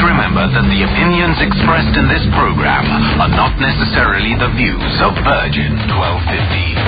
remember that the opinions expressed in this program are not necessarily the views of Virgin 1250.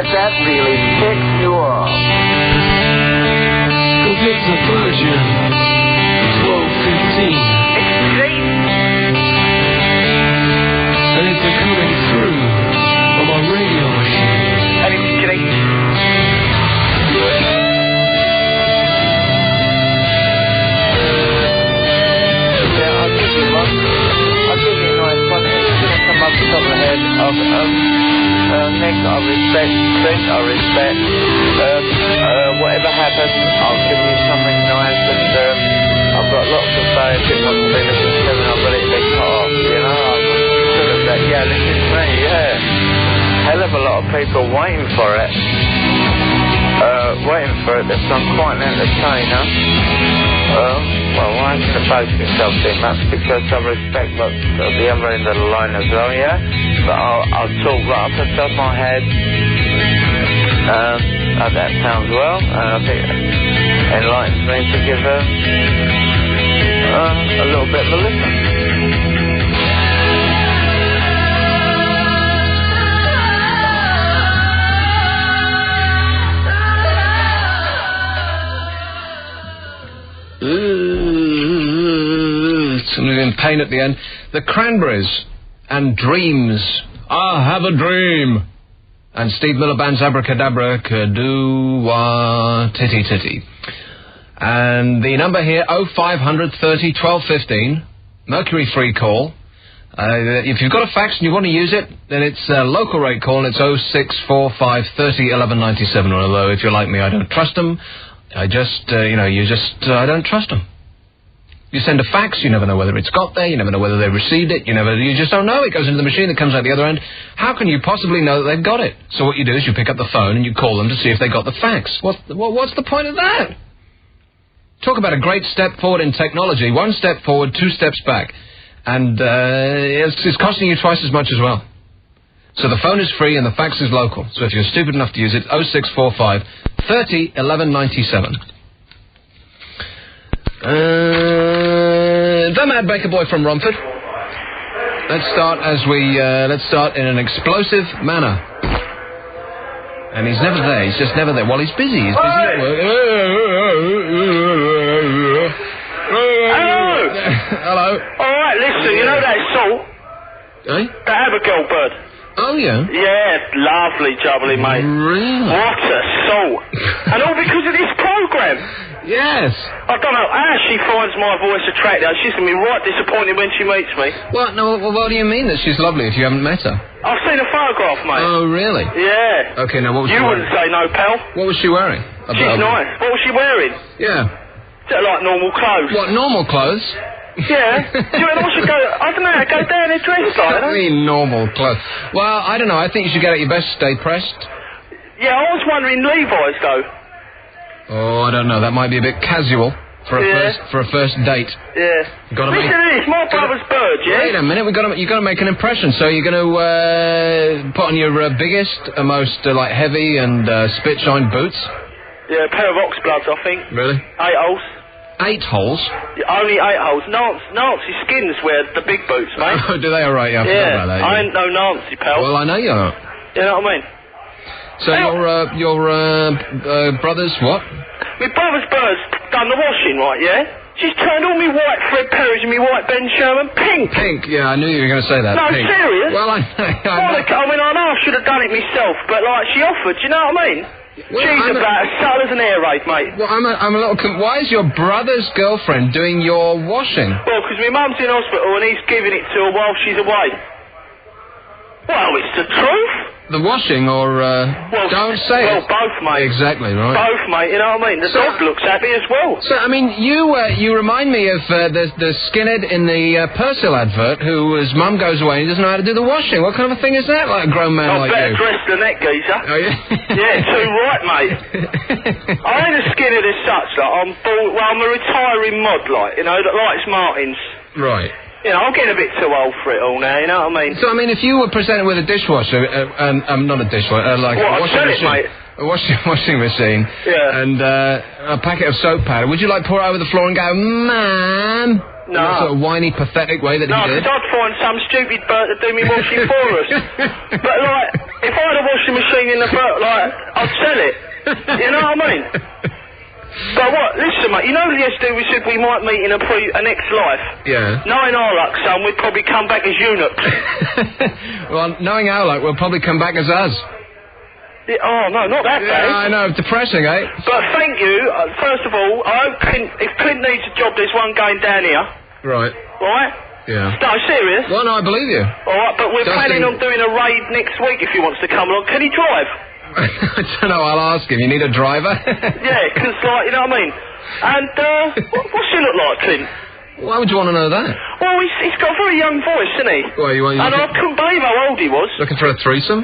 That really ticks you off. 'Cause it's a Virgin 1215. It's great. And it's a coming through on my radio machine. And it's great. Yeah, I'll give you one. I'll give you a nice one. It's going to come up the top of the head of Nick, I respect, Chris, I respect, whatever happens, I'll give you something nice, and I've got lots of phones, it wants to be listened to, and I've got it big off, you know, I'm sort of that, yeah, listen to me, yeah. Hell of a lot of people waiting for it, that's I'm quite an entertainer. Well, why should I boast myself too much? Because I respect what's at the other end of the line as well, yeah? But I'll talk right up the top of my head. That sounds well, and I think it enlightens me to give a little bit of a listen. Something in pain at the end. The Cranberries and Dreams. I have a dream. And Steve Miller Band's Abracadabra, Kadoo, Titty Titty. And the number here, 0500 30 12 15. Mercury free call. If you've got a fax and you want to use it, then it's a local rate call, and it's 0645 30 11 97. Although, if you're like me, I don't trust them. I don't trust them. You send a fax, you never know whether it's got there, you never know whether they received it, you just don't know. It goes into the machine, it comes out the other end. How can you possibly know that they've got it? So what you do is you pick up the phone and you call them to see if they got the fax. What's the point of that? Talk about a great step forward in technology. One step forward, two steps back. And it's costing you twice as much as well. So the phone is free and the fax is local. So if you're stupid enough to use it, 0645 30 11 97. The Mad Baker Boy from Romford. Let's start in an explosive manner. And he's never there. He's just never there. Well, he's busy. He's busy at work. Hello. Hello. All right, listen. You know that salt? Eh? The Abigail bird. Oh yeah. Yeah, lovely, jubbly, mate. Really? What a salt. And all because of this program. Yes. I don't know how she finds my voice attractive. She's going to be right disappointed when she meets me. What? No, what do you mean that she's lovely if you haven't met her? I've seen a photograph, mate. Oh, really? Yeah. Okay, now what was she wearing? wearing? You wouldn't say no, pal. What was she wearing? She's nice. What was she wearing? Yeah. Like normal clothes. What, normal clothes? Yeah. Do you know, I should go, I don't know, go down and dress like that. I mean normal clothes. Well, I don't know. I think you should get at your best, stay pressed. Yeah, I was wondering Levi's, though. Oh, I don't know. That might be a bit casual for a first date. Yeah. Listen to this, my brother's bird, yeah? Wait a minute, you've got to make an impression. So you're going to put on your biggest, most heavy and spit-shined boots? Yeah, a pair of oxbloods, I think. Really? 8 holes. 8 holes? Yeah, only 8 holes. Nancy Skins wear the big boots, mate. Oh, do they? All right, yeah, I forgot about that. I ain't no Nancy, pal. Well, I know you're not. You know what I mean? So your brother's what? My brother's bird's done the washing, right, yeah? She's turned all me white Fred Perrys and me white Ben Sherman pink. Pink, yeah, I knew you were going to say that. No, pink. serious? Well, I know I should have done it myself, but, she offered, do you know what I mean? Well, she's about as subtle as an air raid, mate. Well, I'm a little... Why is your brother's girlfriend doing your washing? Well, because my mum's in hospital and he's giving it to her while she's away. Well, it's the truth. The washing or, don't say it. Well, both, mate. Exactly, right. Both, mate, you know what I mean? The dog looks happy as well. So, I mean, you remind me of the skinhead in the Persil advert whose mum goes away and he doesn't know how to do the washing. What kind of a thing is that, like a grown man like you? I'm better dressed than that geezer. Oh, yeah? Yeah, too right, mate. I ain't a skinhead as such, like, I'm a retiring mod, like, you know, that likes Martins. Right. You know, I'm getting a bit too old for it all now, you know what I mean? So, I mean, if you were presented with a dishwasher, not a dishwasher, like a washing machine. A washing machine. Yeah. And a packet of soap powder, would you, like, pour it over the floor and go, Ma'am? No. In that sort of whiny, pathetic way that he did? No, because I'd find some stupid bird to do me washing for us. But, like, if I had a washing machine in the boat, like, I'd sell it. You know what I mean? But what? Listen, mate, you know yesterday we said we might meet in a next life? Yeah. Knowing our luck, son, we'd probably come back as eunuchs. Well, knowing our luck, we'll probably come back as us. Yeah, oh, no, not that bad. Yeah, I know, depressing, eh? But thank you. First of all, I hope if Clint needs a job, there's one going down here. Right. Right? Yeah. No, serious? Well, no, I believe you. Alright, but we're planning on doing a raid next week if he wants to come along. Can he drive? I don't know, I'll ask him. You need a driver? Yeah, because, like, you know what I mean? And, what's he look like, Clint? Why would you want to know that? Well, he's got a very young voice, isn't he? Well, and I couldn't believe how old he was. Looking for a threesome?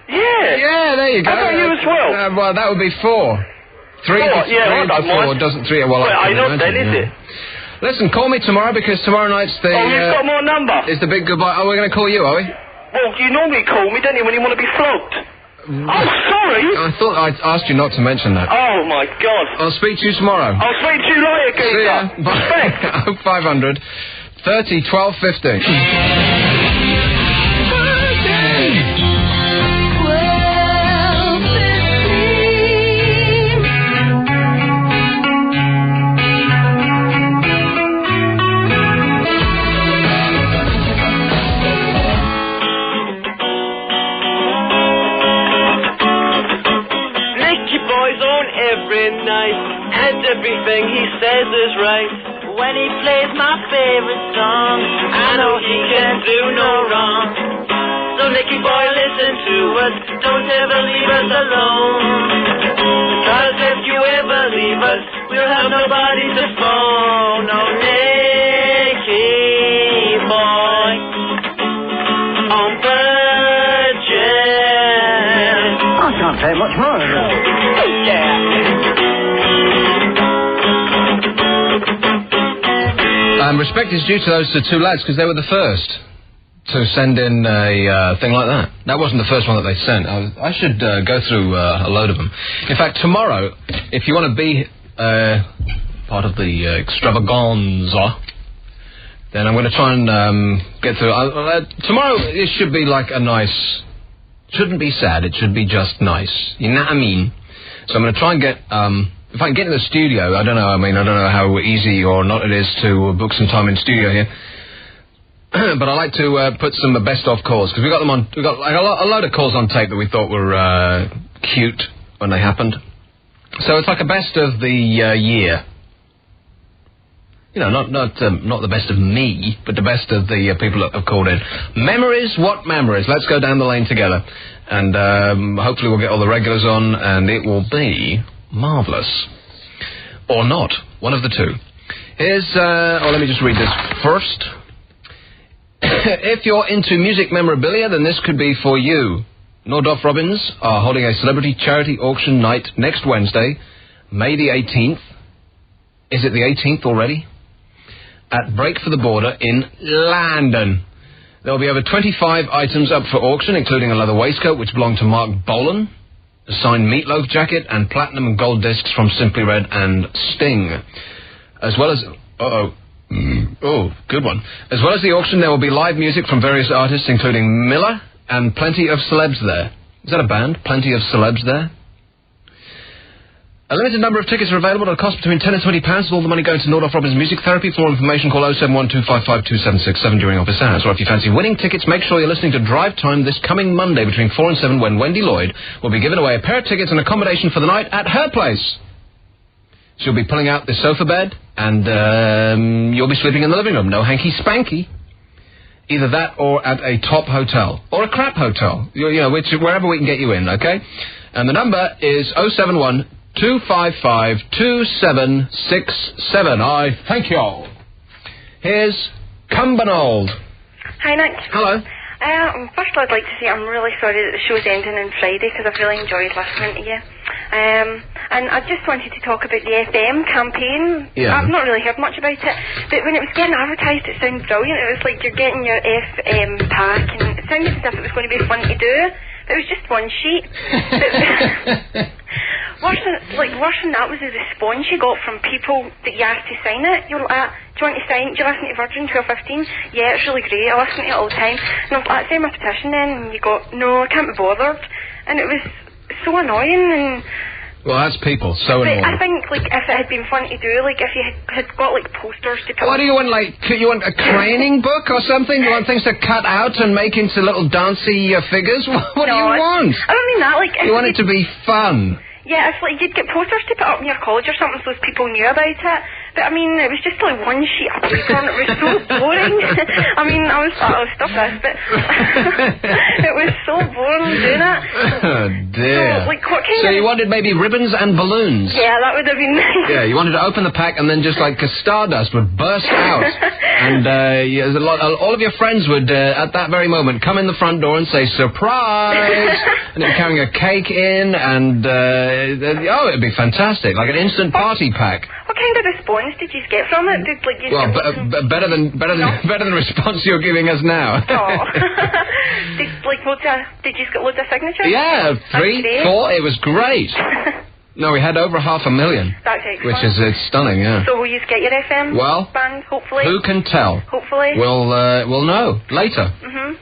Yeah. Yeah, there you go. How about you as well? Well, that would be 4. 3 yeah, I don't mind. doesn't 3... Well, I not then, is it? Listen, call me tomorrow because tomorrow night's the... Oh, you've got my number? It's the big goodbye. Oh, we're going to call you, are we? Well, you normally call me, don't you, when you want to be flogged? Oh, sorry! I thought I'd asked you not to mention that. Oh, my God. I'll speak to you tomorrow. I'll speak to you later, geezer. See ya. Respect. 500 30 12 15. Everything he says is right. When he plays my favorite song, I know he can do no wrong. So Nicky boy, listen to us. Don't ever leave us alone. Because if you ever leave us, we'll have nobody to phone. No, Nicky boy on Virgin. I can't say much more than that. Yeah. Respect is due to those two lads because they were the first to send in a thing like that. That wasn't the first one that they sent. I should go through a load of them. In fact, tomorrow, if you want to be part of the extravaganza, then I'm going to try and get through. Tomorrow, it should be like a nice... Shouldn't be sad, it should be just nice. You know what I mean? So I'm going to try and get... if I can get in the studio, I don't know how easy or not it is to book some time in studio here. But I like to put some best-of calls, because we got like a load of calls on tape that we thought were cute when they happened. So it's like a best of the year. You know, not the best of me, but the best of the people that have called in. Memories, what memories? Let's go down the lane together. And hopefully we'll get all the regulars on, and it will be... marvellous. Or not. One of the two. Here's, let me just read this first. If you're into music memorabilia, then this could be for you. Nordoff Robbins are holding a celebrity charity auction night next Wednesday, May the 18th. Is it the 18th already? At Break for the Border in London. There will be over 25 items up for auction, including a leather waistcoat which belonged to Mark Bolan, a signed Meatloaf jacket, and platinum and gold discs from Simply Red and Sting. As well as... good one. As well as the auction, there will be live music from various artists, including Miller, and plenty of celebs there. Is that a band? Plenty of celebs there? A limited number of tickets are available at a cost between £10 and £20, with all the money going to Nordoff Robbins Music Therapy. For more information, call 07125527767 during office hours. Or if you fancy winning tickets, make sure you're listening to Drive Time this coming Monday between 4 and 7, when Wendy Lloyd will be giving away a pair of tickets and accommodation for the night at her place. She'll be pulling out the sofa bed, and you'll be sleeping in the living room. No hanky-spanky. Either that or at a top hotel. Or a crap hotel. Wherever we can get you in, okay? And the number is 071 255 2767. I thank you all. Here's Cumbernauld. Hi, Nick. Hello. First, I'd like to say I'm really sorry that the show's ending on Friday because I've really enjoyed listening to you. And I just wanted to talk about the FM campaign. Yeah. I've not really heard much about it, but when it was getting advertised, it sounded brilliant. It was like you're getting your FM pack, and it sounded as if it was going to be fun to do. But it was just one sheet. Worse than that was the response you got from people that you asked to sign it. You're like, do you want to sign? Do you listen to Virgin 1215? Yeah, it's really great. I listen to it all the time. And I was like, sign my petition then. And you got, no, I can't be bothered. And it was so annoying. And well, that's people. So annoying. I think, like, if it had been fun to do, like, if you had got, like, posters to put... What do you want, like, you want a craning book or something? You want things to cut out and make into little dancey figures? What do you want? I don't mean that, like... You want it to be fun. Yeah, it's like you'd get posters to put up in your college or something so people knew about it. But, I mean, it was just like one sheet of paper and it was so boring. I mean, I was like, oh, stop this, but it was so boring doing it. Oh, dear. So, like, what kind So you wanted maybe ribbons and balloons? Yeah, that would have been nice. Yeah, you wanted to open the pack and then just like a stardust would burst out. And all of your friends would, at that very moment, come in the front door and say, surprise! And they're carrying a cake in and, it'd be fantastic, like an instant party pack. What kind of response did you get from it? Did, like, you better than the response you're giving us now. Oh. Did you get loads of signatures? Yeah, 3, 4, it was great. No, we had over 500,000. That's excellent. Which is stunning, yeah. So will you get your FM band, hopefully? Who can tell? Hopefully. We'll know later. Mm-hmm.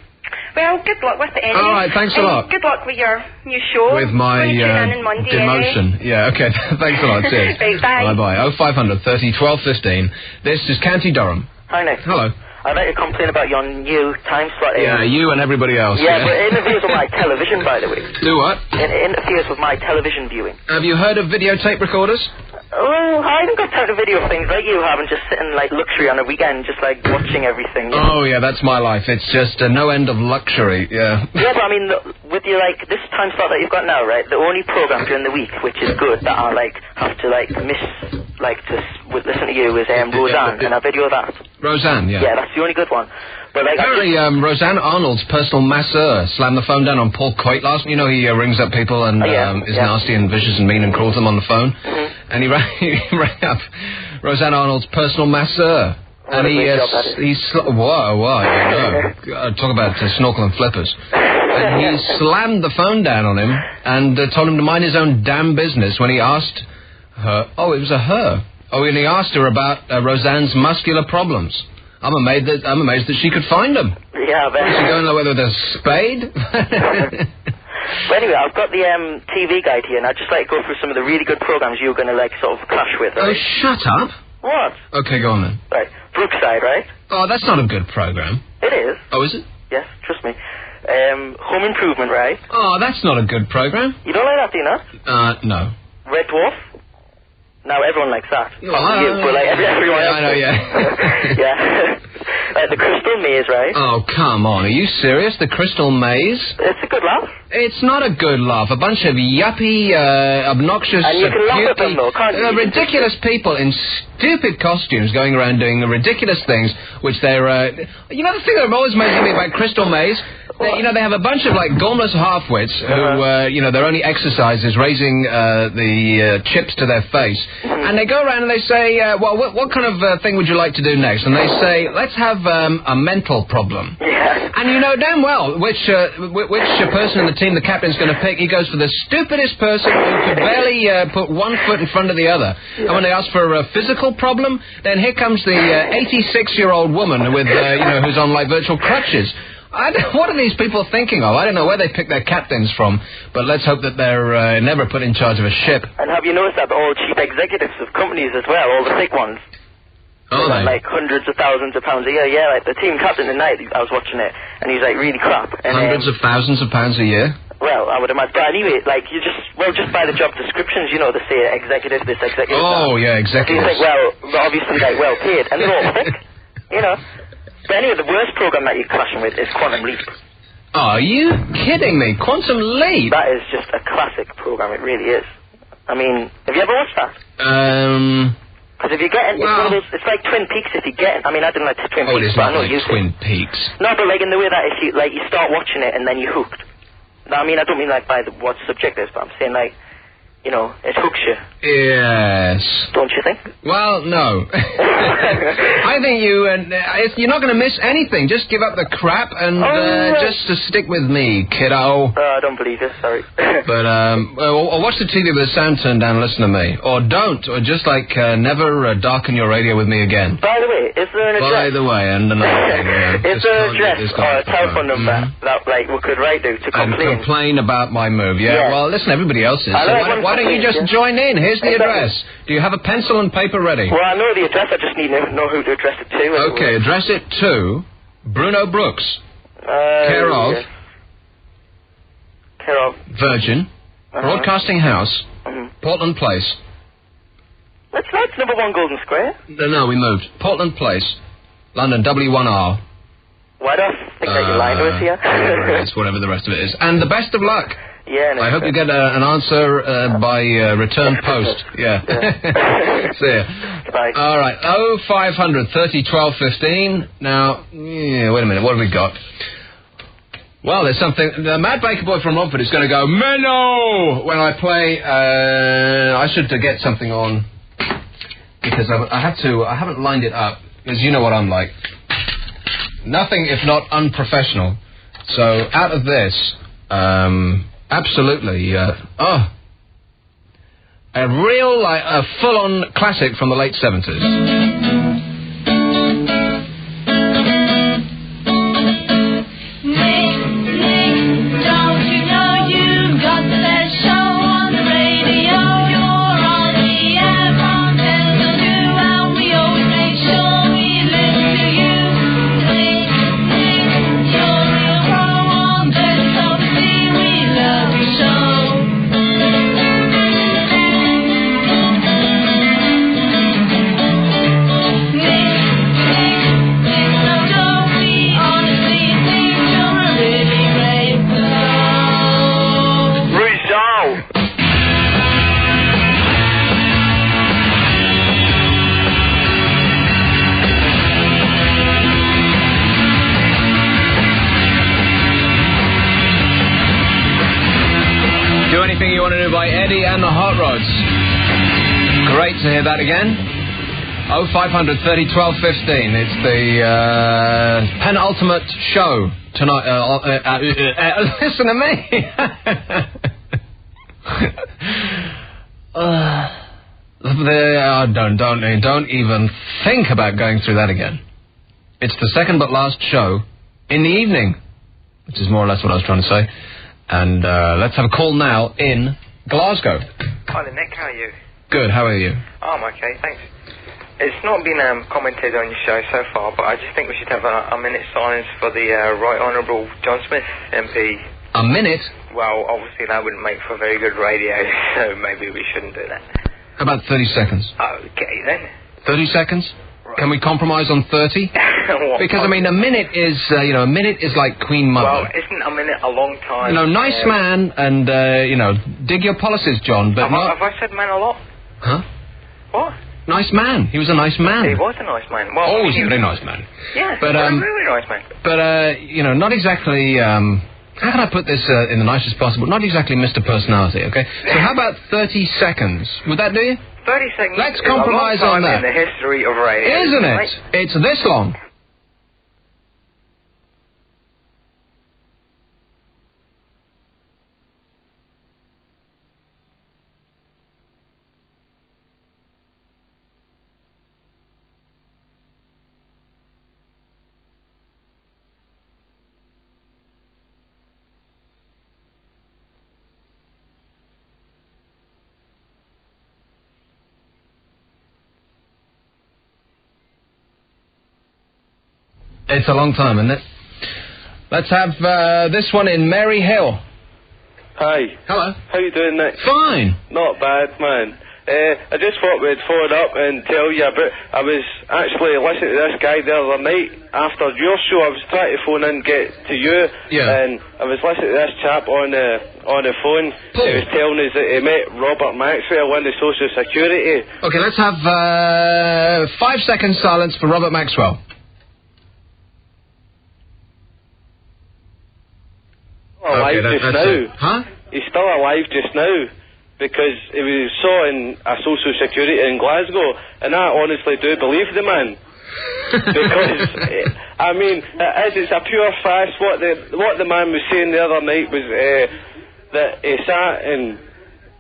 Well, good luck with it anyway. All right, thanks a lot. Good luck with your new show. With my demotion. Anyway. Yeah, okay. Thanks a lot. Cheers. Right, bye. Bye-bye. 0500 30 12 15. This is County Durham. Hi, Nick. Hello. I'd like to complain about your new time slot. Yeah, you and everybody else. Yeah, but it interferes with my television, by the way. Do what? It interferes with my television viewing. Have you heard of videotape recorders? Well, I haven't got time to video things like you have and just sitting like luxury on a weekend, just like watching everything. You know? Oh, yeah, that's my life. It's just no end of luxury, yeah. Yeah, but I mean, with your, like, this time slot that you've got now, right, the only program during the week, which is good, that I, like, have to, like, listen to you is Roseanne, and I video that. Roseanne, yeah. Yeah, that's the only good one. But, like, apparently, Roseanne Arnold's personal masseur slammed the phone down on Paul Coit last. You know, he rings up people and is nasty and vicious and mean and cruel to them on the phone. Mm-hmm. And he rang up Roseanne Arnold's personal masseur. What and talk about snorkel and flippers. And he slammed the phone down on him and told him to mind his own damn business when he asked her. Oh, it was a her. Oh, and he asked her about Roseanne's muscular problems. I'm amazed that she could find them. Yeah, I bet. Was she going there with a spade? But anyway, I've got the TV guide here, and I'd just like to go through some of the really good programs you're going to, like, sort of clash with, right? Oh, shut up. What? Okay, go on then. Right. Brookside, right? Oh, that's not a good program. It is. Oh, is it? Yes, trust me. Home Improvement, right? Oh, that's not a good program. You don't like that, do you not? No. Red Dwarf? Now everyone likes that. Oh, but like everyone else. I know, yeah. Yeah. The Crystal Maze, right? Oh, come on. Are you serious? The Crystal Maze? It's a good laugh. It's not a good laugh. A bunch of yuppie, obnoxious... And you can laugh at them, though, can't you? Ridiculous people in stupid costumes going around doing ridiculous things, which they're... you know the thing that always amazes me about Crystal Maze? They have a bunch of, like, gormless half-wits who, their only exercise is raising the chips to their face. And they go around and they say, what kind of thing would you like to do next? And they say, let's have a mental problem. Yeah. And you know damn well which person in the team the captain's going to pick. He goes for the stupidest person who could barely put one foot in front of the other. Yeah. And when they ask for a physical problem, then here comes the 86-year-old woman with, who's on, like, virtual crutches. What are these people thinking of? I don't know where they pick their captains from, but let's hope that they're never put in charge of a ship. And have you noticed that all chief executives of companies as well, all the thick ones? Oh, like hundreds of thousands of pounds a year. Yeah, like the team captain tonight, I was watching it, and he's like really crap. And, hundreds of thousands of pounds a year? Well, I would imagine. But anyway, like, just by the job descriptions, they say executive, this executive. Oh, yeah, executive. So you think, well, obviously, like, well paid, and they're all thick, But anyway, the worst program that you're clashing with is Quantum Leap. Are you kidding me? Quantum Leap? That is just a classic program, it really is. I mean, have you ever watched that? Because if you get, it's like Twin Peaks. If you get, I mean, I didn't like Twin Peaks. Oh, it is but not I know like Twin Peaks. No, but like in the way that if you start watching it and then you're hooked. No, I mean, I don't mean like by what the subject is, but I'm saying like, you know, it hooks you. Yes. Don't you think? Well, no. I think you're not going to miss anything. Just give up the crap and just stick with me, kiddo. I don't believe it, sorry. But, or watch the TV with the sound turned down and listen to me. Or don't. Or just, never darken your radio with me again. By the way, is there an address? By the way, and another thing, is there an address or a telephone number that, we could write to complain? And complain about my move, yeah. Well, listen, everybody else is. Why don't you just join in? Here's the address. Do you have a pencil and paper ready? Well, I know the address. I just need to know who to address it to. Okay, address it to Bruno Brooks. Care of Virgin Broadcasting House, Portland Place. That's number 1 Golden Square. No, we moved. Portland Place, London, W1R. Why do I think that you're lying to us here? Whatever the rest of it is. And the best of luck. Yeah, I hope you get an answer by return post. Yeah. See ya. Bye. All right. 0500 30 12 15. Now, wait a minute. What have we got? Well, there's something. The Mad Baker Boy from Romford is going to go Menno when I play. I should get something on because I haven't lined it up because you know what I'm like. Nothing if not unprofessional. So out of this. Absolutely. A real, a full-on classic from the late 70s. By Eddie and the Hot Rods. Great to hear that again. 0500 30 12 15. It's the penultimate show tonight. Listen to me. Don't even think about going through that again. It's the second but last show in the evening, which is more or less what I was trying to say. And let's have a call now in Glasgow. Hi there, Nick. How are you? Good. How are you? Oh, I'm okay, thanks. It's not been commented on your show so far, but I just think we should have a minute's silence for the Right Honourable John Smith MP. A minute? Well, obviously that wouldn't make for very good radio, so maybe we shouldn't do that. How about 30 seconds? Okay, then. 30 seconds? Right. Can we compromise on 30? Because, I mean, a minute is like Queen Mother. Well, isn't a minute a long time? Nice man, and, dig your policies, John, but have I said man a lot? Huh? What? Nice man. He was a nice man. He was a nice man. Well, he was a very nice man. Yeah, but, a really nice man. But, not exactly, how can I put this in the nicest possible? Not exactly Mr. Personality, okay? So how about 30 seconds? Would that do you? 30 seconds. Let's compromise on that. In the history of radio, isn't it? Right? It's this long. It's a long time, isn't it? Let's have this one in Mary Hill. Hi. Hello. How you doing, Nick? Fine. Not bad, man. I just thought we'd phone up and tell you about. I was actually listening to this guy the other night after your show. I was trying to phone in, get to you, and I was listening to this chap on the phone. He was telling us that he met Robert Maxwell in the Social Security. Okay, let's have 5 seconds silence for Robert Maxwell. Alive just now. Huh? He's still alive just now because he was saw in a Social Security in Glasgow, and I honestly do believe the man. Because I mean, it's a pure farce. What the man was saying the other night was that he sat and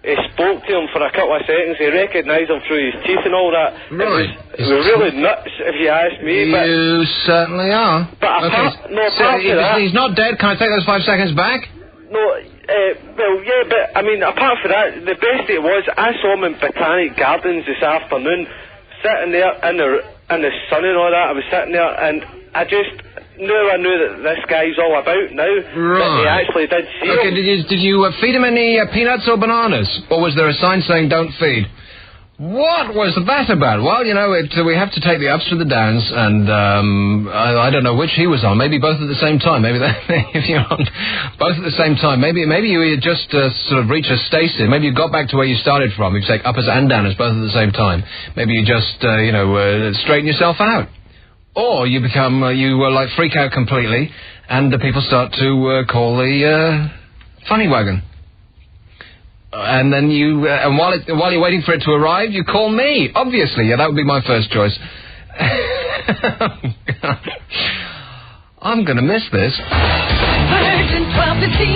he spoke to him for a couple of seconds. He recognised him through his teeth and all that. Right. It was really nuts, if you ask me. You certainly are. But apart from that, he's not dead. Can I take those 5 seconds back? No, well, yeah, but I mean, apart from that, the best it was, I saw him in Botanic Gardens this afternoon, sitting there in the sun and all that. I was sitting there, and I knew that this guy's all about now. Right. That he actually did see him. Okay, did you feed him any peanuts or bananas? Or was there a sign saying don't feed? What was that about? Well, you know, we have to take the ups with the downs, and I don't know which he was on. Maybe both at the same time. Maybe if you're on both at the same time. Maybe you just sort of reach a stasis. Maybe you got back to where you started from. You take uppers and downers both at the same time. Maybe you just straighten yourself out. Or you become, freak out completely, and the people start to call the funny wagon. And then and while you're waiting for it to arrive, you call me. Obviously, that would be my first choice. I'm going to miss this.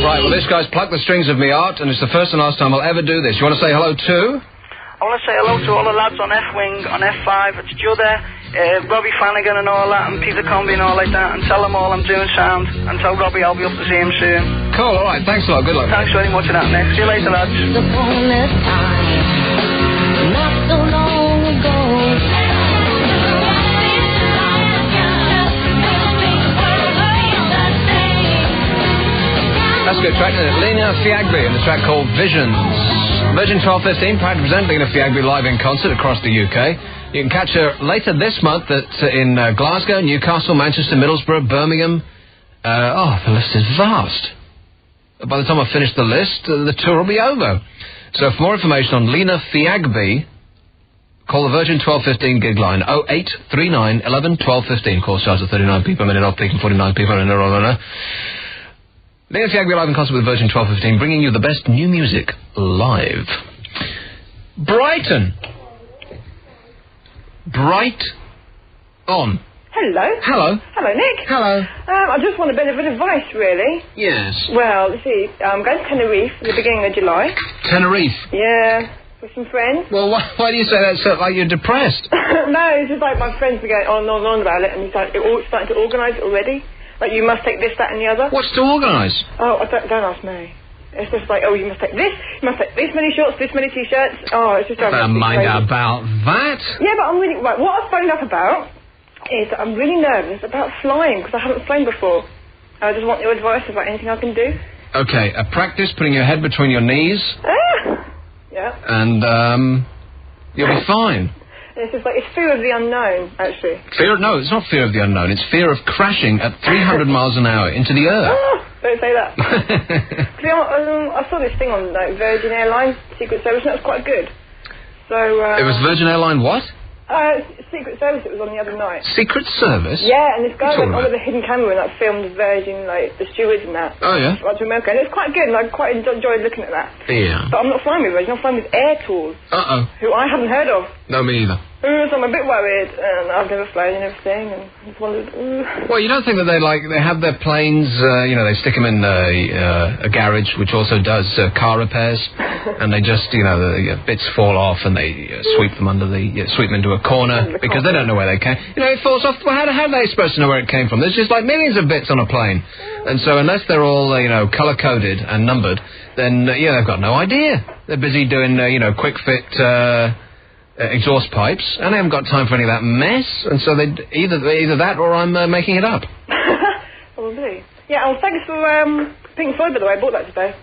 Right, well, this guy's plucked the strings of me art, and it's the first and last time I'll ever do this. You want to say hello to? I want to say hello to all the lads on F-Wing, on F5, it's Joe there, Robbie Flanagan and all that, and Peter Comby and all like that, and tell them all I'm doing sound, and tell Robbie I'll be up to see him soon. Cool, alright, thanks a lot, good luck. Thanks very much for that, Nick. See you later, lads. Not so long ago. That's a good track, isn't it? Lena Fiagbi and the track called Visions. Virgin 1215, proud to present Lena Fiagbi live in concert across the UK. You can catch her later this month in Glasgow, Newcastle, Manchester, Middlesbrough, Birmingham. The list is vast. By the time I finish the list, the tour will be over. So for more information on Lena Fiagbi, call the Virgin 1215 gig line 0839 11 1215. Call charge of 39p per minute, off peak and 49p per minute. Lena Fiagbi live in concert with Virgin 1215, bringing you the best new music live. Brighton. Bright on. Hello. Hello. Hello, Nick. Hello. I just want a bit of advice, really. Yes. Well, you see, I'm going to Tenerife at the beginning of July. Tenerife? Yeah, with some friends. Well, why do you say that so like you're depressed? No, it's just like my friends are going on and on about it, and starting to organise it already. Like, you must take this, that, and the other. What's to organise? Oh, don't ask me. It's just like, you must take this, you must take this many shorts, this many T-shirts. Oh, it's just driving me crazy. Mind about that. Yeah, but I'm really... Right, what I've phoned up about is that I'm really nervous about flying, because I haven't flown before. I just want your advice about anything I can do. Okay, practice putting your head between your knees. Yeah. And, you'll be fine. It's just like, it's fear of the unknown, actually. No, it's not fear of the unknown. It's fear of crashing at 300 miles an hour into the earth. Don't say that. I saw this thing on Virgin Airlines, Secret Service, and it was quite good. So, it was Virgin Airline what? Secret Service, it was on the other night. Secret Service? Yeah, and this guy went on with a hidden camera and filmed Virgin, the stewards and that. Oh, yeah? Right to America, and it was quite good, and I quite enjoyed looking at that. Yeah. But I'm not flying with Virgin, I'm flying with Air Tours. Uh-oh. Who I haven't heard of. No, me either. So I'm a bit worried, and I've never flown and everything, and I just wondered... Well, you don't think that they have their planes, they stick them in a garage, which also does car repairs, and they just, the bits fall off, and they sweep them sweep them into a corner, because they don't know where they came. It falls off. Well, how are they supposed to know where it came from? There's just millions of bits on a plane, and so unless they're all, colour-coded and numbered, then, they've got no idea. They're busy doing, quick-fit... exhaust pipes, and they haven't got time for any of that mess, and so they either that or I'm making it up. Probably. Yeah, thanks for Pink Floyd, by the way. I bought that today.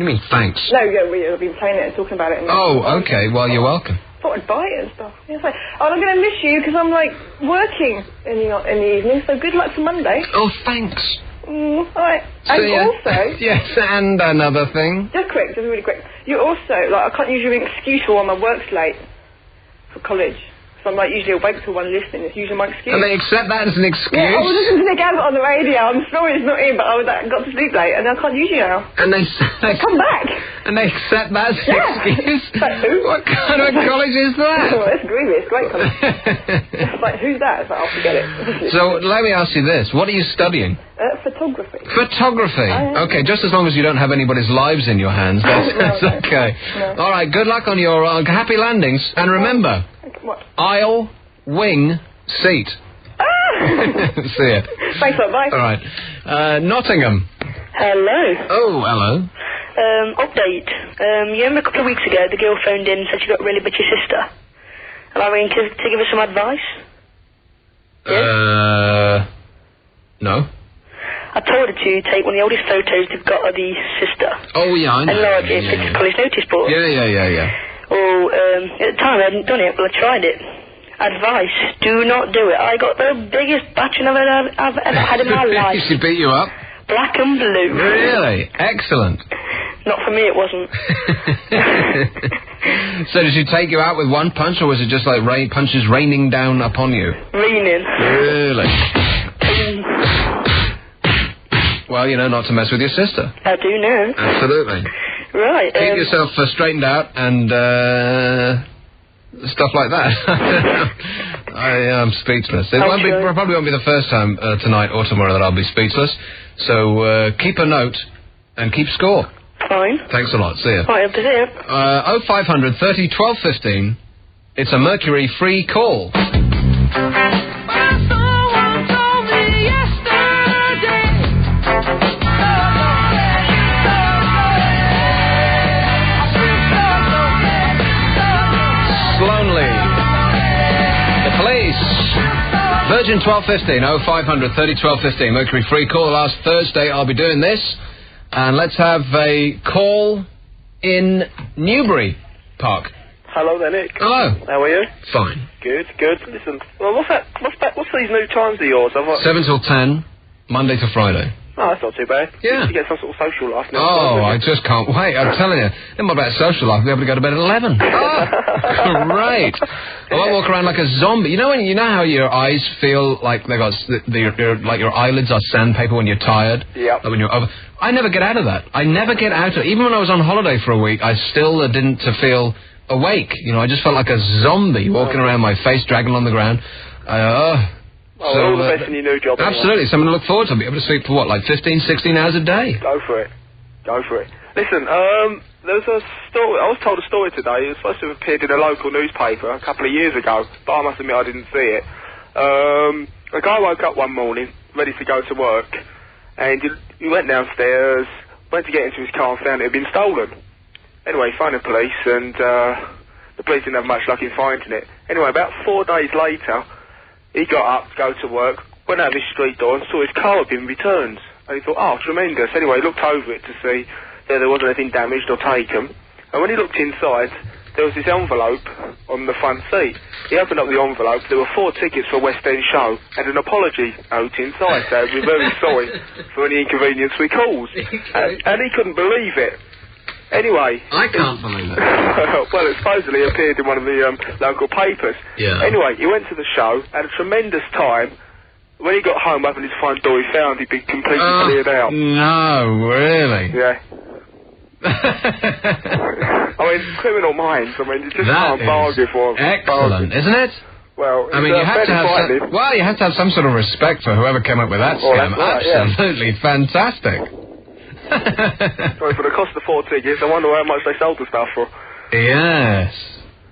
You mean thanks? No, yeah, we've been playing it and talking about it. And Okay. Well, you're welcome. Thought I'd buy it and stuff. Yeah, it's like, I'm going to miss you because I'm like working in the evening. So good luck for Monday. Oh, thanks. All right. And also... Yes, and another thing. Just really quick. You also, like, I can't use your excuse for my work's late for college. So I'm like usually awake till one listening. It's usually my excuse. And they accept that as an excuse? Yeah, I was listening to Nick Abbot on the radio. I'm sorry it's not in, but I got to sleep late and I can't use you now. And they come back. And they accept that as an excuse? Like, who? What kind of college is that? Oh, that's groovy. It's great college. It's like, who's that? It's like, I'll forget it. So let me ask you this. What are you studying? Photography. Photography. Okay, just as long as you don't have anybody's lives in your hands, that's okay. No. All right, good luck on your happy landings. And remember, what? aisle, wing, seat. See ya. Thanks a lot, bye. All right. Nottingham. Hello. Oh, hello. Update. You remember a couple of weeks ago the girl phoned in and said she got really with your sister? And I mean, to give her some advice? No. I told her to take one of the oldest photos they've got of the sister. Oh, yeah, I know. And large it for college notice board. Yeah. Oh, at the time I hadn't done it, but I tried it. Advice, do not do it. I got the biggest batching I've ever had in my life. She beat you up? Black and blue. Really? Excellent. Not for me, it wasn't. So did she take you out with one punch, or was it just like punches raining down upon you? Raining. Really? Well, you know, not to mess with your sister. I do know. Absolutely. Right. Keep yourself straightened out and stuff like that. I am speechless. It probably won't be the first time tonight or tomorrow that I'll be speechless. So keep a note and keep score. Fine. Thanks a lot. See ya. Right, up to there. 0500 30 12 15. It's a Mercury-free call. Virgin 1215, 0500 30 12 15, Mercury free call. Last Thursday I'll be doing this. And let's have a call in Newbury Park. Hello there, Nick. Hello. How are you? Fine. Good. Listen, well, what's these new times of yours? 7 till 10, Monday to Friday. Oh, that's not too bad. Yeah. You get some sort of social life now. Oh, I just can't wait. I'm telling you. Then what about social life? I'll be able to go to bed at 11. Oh, great. I won't walk around like a zombie. You know how your eyes feel like they got like your eyelids are sandpaper when you're tired? Yeah. Like when you're over. I never get out of that. Even when I was on holiday for a week, I still didn't feel awake. You know, I just felt like a zombie walking around, my face dragging on the ground. Well, all the best in your new job. Absolutely. Something to look forward to. I'll be able to sleep for, like 15, 16 hours a day? Go for it. Listen, there was a story. I was told a story today. It was supposed to have appeared in a local newspaper a couple of years ago, but I must admit I didn't see it. A guy woke up one morning, ready to go to work, and he went downstairs, went to get into his car and found it had been stolen. Anyway, he phoned the police, and the police didn't have much luck in finding it. Anyway, about 4 days later, he got up to go to work, went out of his street door and saw his car had been returned. And he thought, oh, tremendous. Anyway, he looked over it to see that there wasn't anything damaged or taken. And when he looked inside, there was this envelope on the front seat. He opened up the envelope. There were 4 tickets for a West End show and an apology note inside. So we're very sorry for any inconvenience we caused. And he couldn't believe it. Anyway. I can't believe it. Well, it supposedly appeared in one of the local papers. Yeah. Anyway, he went to the show, had a tremendous time. When he got home, opened his front door, he found he'd been completely cleared out. No, really? Yeah. I mean, criminal minds, you just can't bargain for them. Excellent, isn't it? Well, I mean, you have to have some sort of respect for whoever came up with that scam. Right, absolutely fantastic. Sorry, for the cost of 4 tickets, I wonder how much they sold the stuff for. Yes.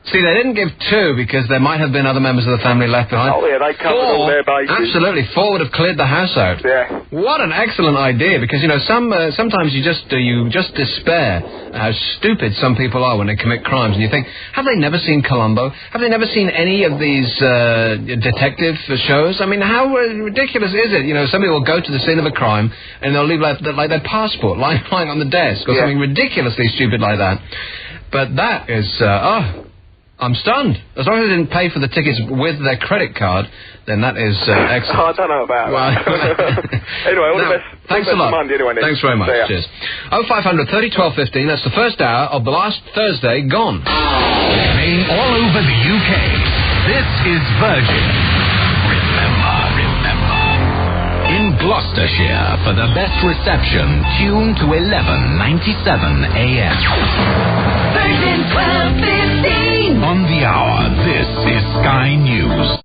See, they didn't give 2 because there might have been other members of the family left behind. Oh, yeah, they covered 4, all their bases. Absolutely, 4 would have cleared the house out. Yeah. What an excellent idea, because, you know, sometimes you just despair how stupid some people are when they commit crimes, and you think, have they never seen Columbo? Have they never seen any of these detective shows? I mean, how ridiculous is it? You know, somebody will go to the scene of a crime, and they'll leave like their passport lying on the desk, or something ridiculously stupid like that. But that is, I'm stunned. As long as they didn't pay for the tickets with their credit card, then that is excellent. I don't know about that. Anyway, all the best. Thanks a lot. Monday, anyway, thanks very much. Cheers. 0500 30 12 15. That's the first hour of the last Thursday gone. Playing all over the UK. This is Virgin. Remember. In Gloucestershire, for the best reception, tune to 1197 AM. Virgin 1215. On the hour, this is Sky News.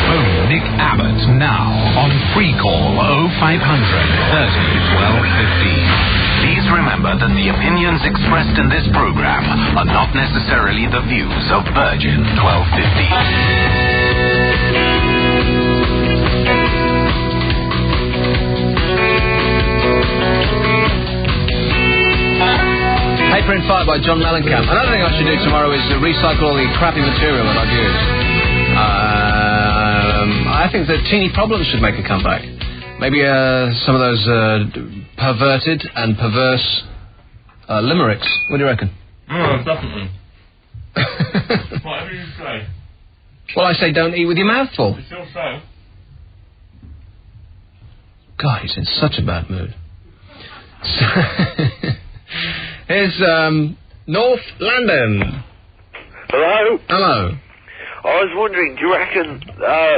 Phone Nick Abbott now on free call 0500 30 12 15. Please remember that the opinions expressed in this program are not necessarily the views of Virgin 1215. Paper in Fire by John Mellencamp. Another thing I should do tomorrow is recycle all the crappy material that I've used. I think that Teeny Problems should make a comeback. Maybe some of those perverted and perverse limericks. What do you reckon? Definitely. Whatever you say. Well, I say don't eat with your mouth full. It's your show. God, he's in such a bad mood. Here's North London. Hello? Hello. I was wondering, do you reckon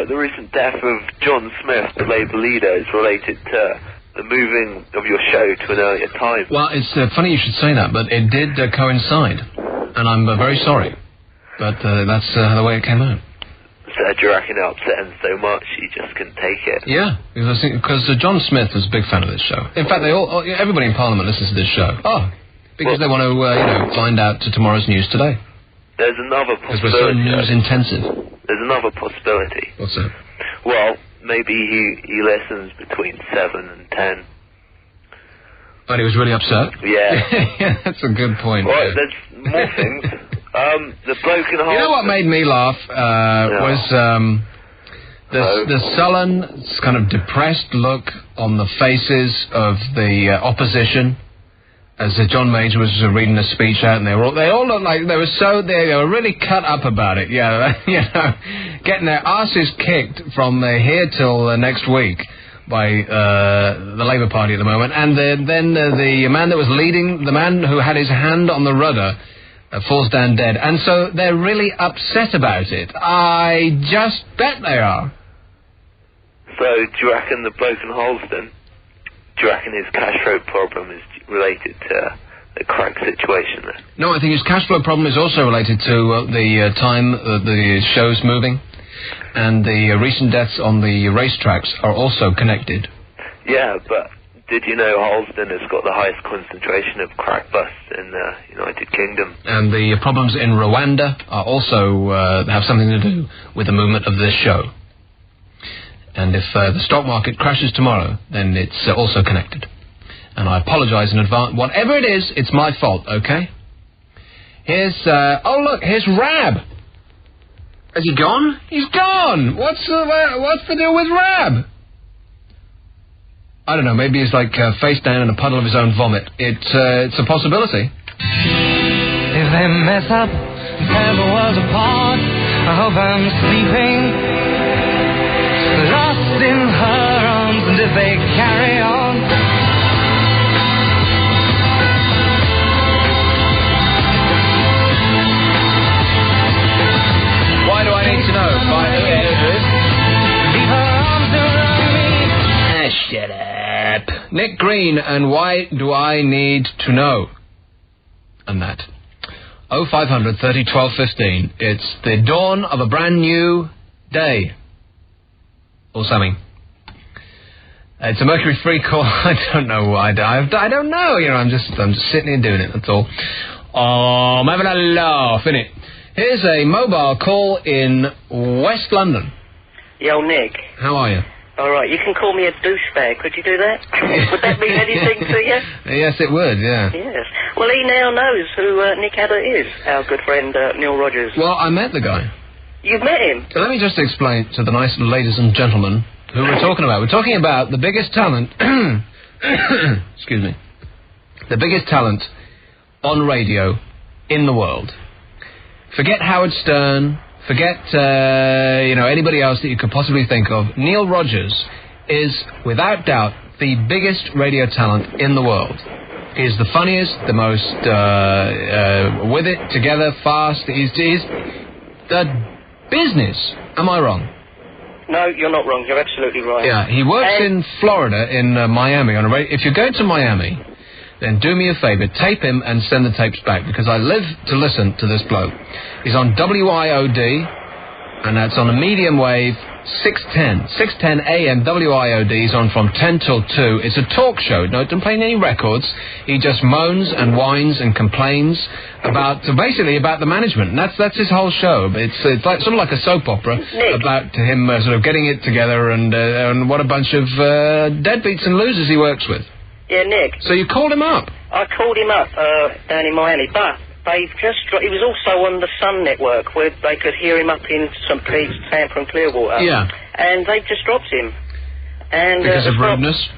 the recent death of John Smith, the Labour leader, is related to the moving of your show to an earlier time? Well, it's funny you should say that, but it did coincide, and I'm very sorry. But that's the way it came out. So do you reckon it upset him so much he just couldn't take it? Yeah, because John Smith was a big fan of this show. In fact, everybody in Parliament listens to this show. Because they want to, find out to tomorrow's news today. There's another possibility. Because we're so news-intensive. There's another possibility. What's that? Well, maybe he listens between 7 and 10. But he was really upset? Yeah. Yeah, that's a good point. Well, there's more things. The bloke in You know what made me laugh was the sullen, kind of depressed look on the faces of the opposition as John Major was reading a speech out, and they all looked like they were really cut up about it. Yeah, you know, getting their asses kicked from here till next week by the Labour Party at the moment, and then the man that was leading, the man who had his hand on the rudder, falls down dead, and so they're really upset about it. I just bet they are. So, do you reckon the bloke in Holston, do you reckon his cash flow problem is related to the crack situation there? No, I think his cash flow problem is also related to the time the show's moving, and the recent deaths on the racetracks are also connected. Yeah, but did you know Holston has got the highest concentration of crack busts in the United Kingdom? And the problems in Rwanda are also have something to do with the movement of this show. And if the stock market crashes tomorrow, then it's also connected. And I apologise in advance. Whatever it is, it's my fault, okay? Here's, here's Rab. Has he gone? He's gone! What's the deal with Rab? I don't know, maybe he's like face down in a puddle of his own vomit. It's a possibility. If they mess up, tear the world apart, I hope I'm sleeping, lost in her arms, and if they carry on, why do I need to know? leave her arms around me. Shut up. Nick Green, and why do I need to know? And that. 0500 30 12 15. It's the dawn of a brand new day. Or something. It's a Mercury free call. I don't know why. I don't know. You know, I'm just sitting here doing it. That's all. I'm having a laugh, innit? Here's a mobile call in West London. Yo, Nick. How are you? All right, you can call me a douchebag. Could you do that? Would that mean anything to you? Yes, it would, yeah. Yes. Well, he now knows who Nick Abbott is, our good friend Neil Rogers. Well, I met the guy. You've met him? So let me just explain to the nice ladies and gentlemen who we're talking about. We're talking about the biggest talent... excuse me. The biggest talent on radio in the world. Forget Howard Stern... Forget, anybody else that you could possibly think of. Neil Rogers is, without doubt, the biggest radio talent in the world. He's the funniest, the most, with it, together, fast. He's the business. Am I wrong? No, you're not wrong. You're absolutely right. Yeah, he works in Florida, in Miami, on a radio. If you're going to Miami, then do me a favour, tape him and send the tapes back, because I live to listen to this bloke. He's on WIOD, and that's on a medium wave, 610 AM WIOD. He's on from 10 till 2. It's a talk show. No, don't play any records. He just moans and whines and complains basically about the management. And that's his whole show. It's like sort of like a soap opera about him sort of getting it together and what a bunch of deadbeats and losers he works with. Yeah, Nick. So you called him up? I called him up down in Miami, but they've just... He was also on the Sun Network, where they could hear him up in St. Pete's, Tampa and Clearwater. Yeah. And they've just dropped him. And because of rudeness?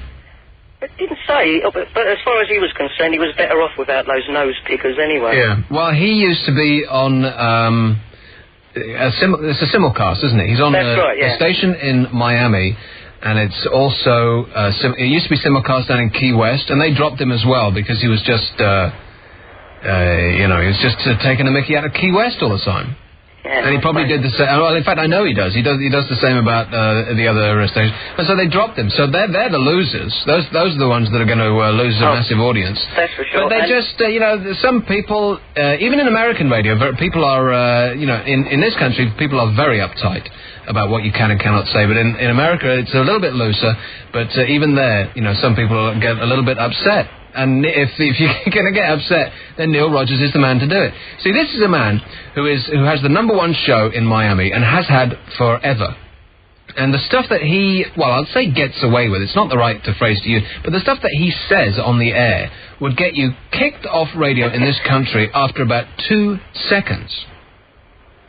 It didn't say, but as far as he was concerned, he was better off without those nose pickers anyway. Yeah. Well, he used to be on... it's a simulcast, isn't it? He's on a station in Miami... And it's also, it used to be simulcast down in Key West, and they dropped him as well because he was just, he was just taking a mickey out of Key West all the time. Yeah, and he probably did the same. Well, in fact, I know he does. He does the same about the other stations. And so they dropped him. So they're the losers. Those are the ones that are going to lose a massive audience. That's for sure. But they just, some people, even in American radio, people are, in this country, people are very uptight about what you can and cannot say. But in America, it's a little bit looser. But even there, some people get a little bit upset. And if you're going to get upset, then Neil Rogers is the man to do it. See, this is a man who has the #1 show in Miami and has had forever. And the stuff that I'd say gets away with, it's not the right phrase to use, but the stuff that he says on the air would get you kicked off radio in this country after about 2 seconds.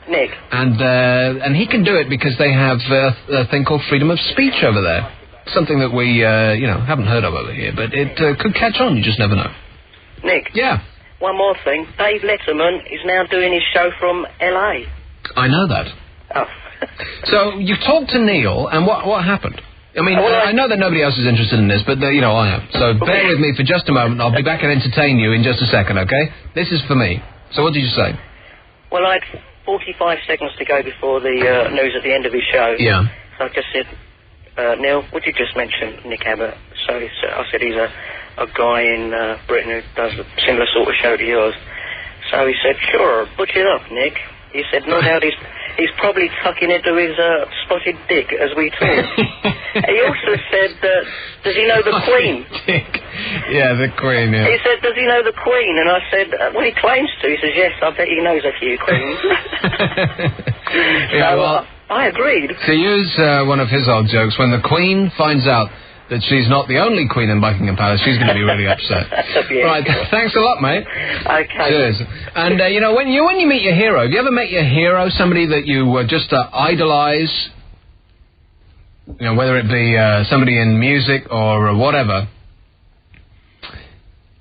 Nick. And he can do it because they have a thing called freedom of speech over there. Something that we, haven't heard of over here, but it could catch on. You just never know. Nick. Yeah. One more thing. Dave Letterman is now doing his show from L.A. I know that. Oh. So you talked to Neil, and what happened? I mean, I know that nobody else is interested in this, but I am. So bear with me for just a moment. I'll be back and entertain you in just a second. Okay? This is for me. So what did you say? Well, I had 45 seconds to go before the news at the end of his show. Yeah. So I just said, Neil, would you just mention Nick Abbott? So I said he's a guy in Britain who does a similar sort of show to yours. So he said, sure, butch it up, Nick. He said, no doubt he's probably tucking into his spotted dick as we talk. He also said, does he know the Queen? Dick. Yeah, the Queen, yeah. He said, does he know the Queen? And I said, well, he claims to. He says, yes, I bet he knows a few Queens. Yeah, well... I agreed. To use one of his old jokes, when the Queen finds out that she's not the only Queen in Buckingham Palace, she's going to be really upset. Right, thanks a lot, mate. Okay. Cheers. And, when you meet your hero, have you ever met your hero, somebody that you just idolise, whether it be somebody in music or whatever,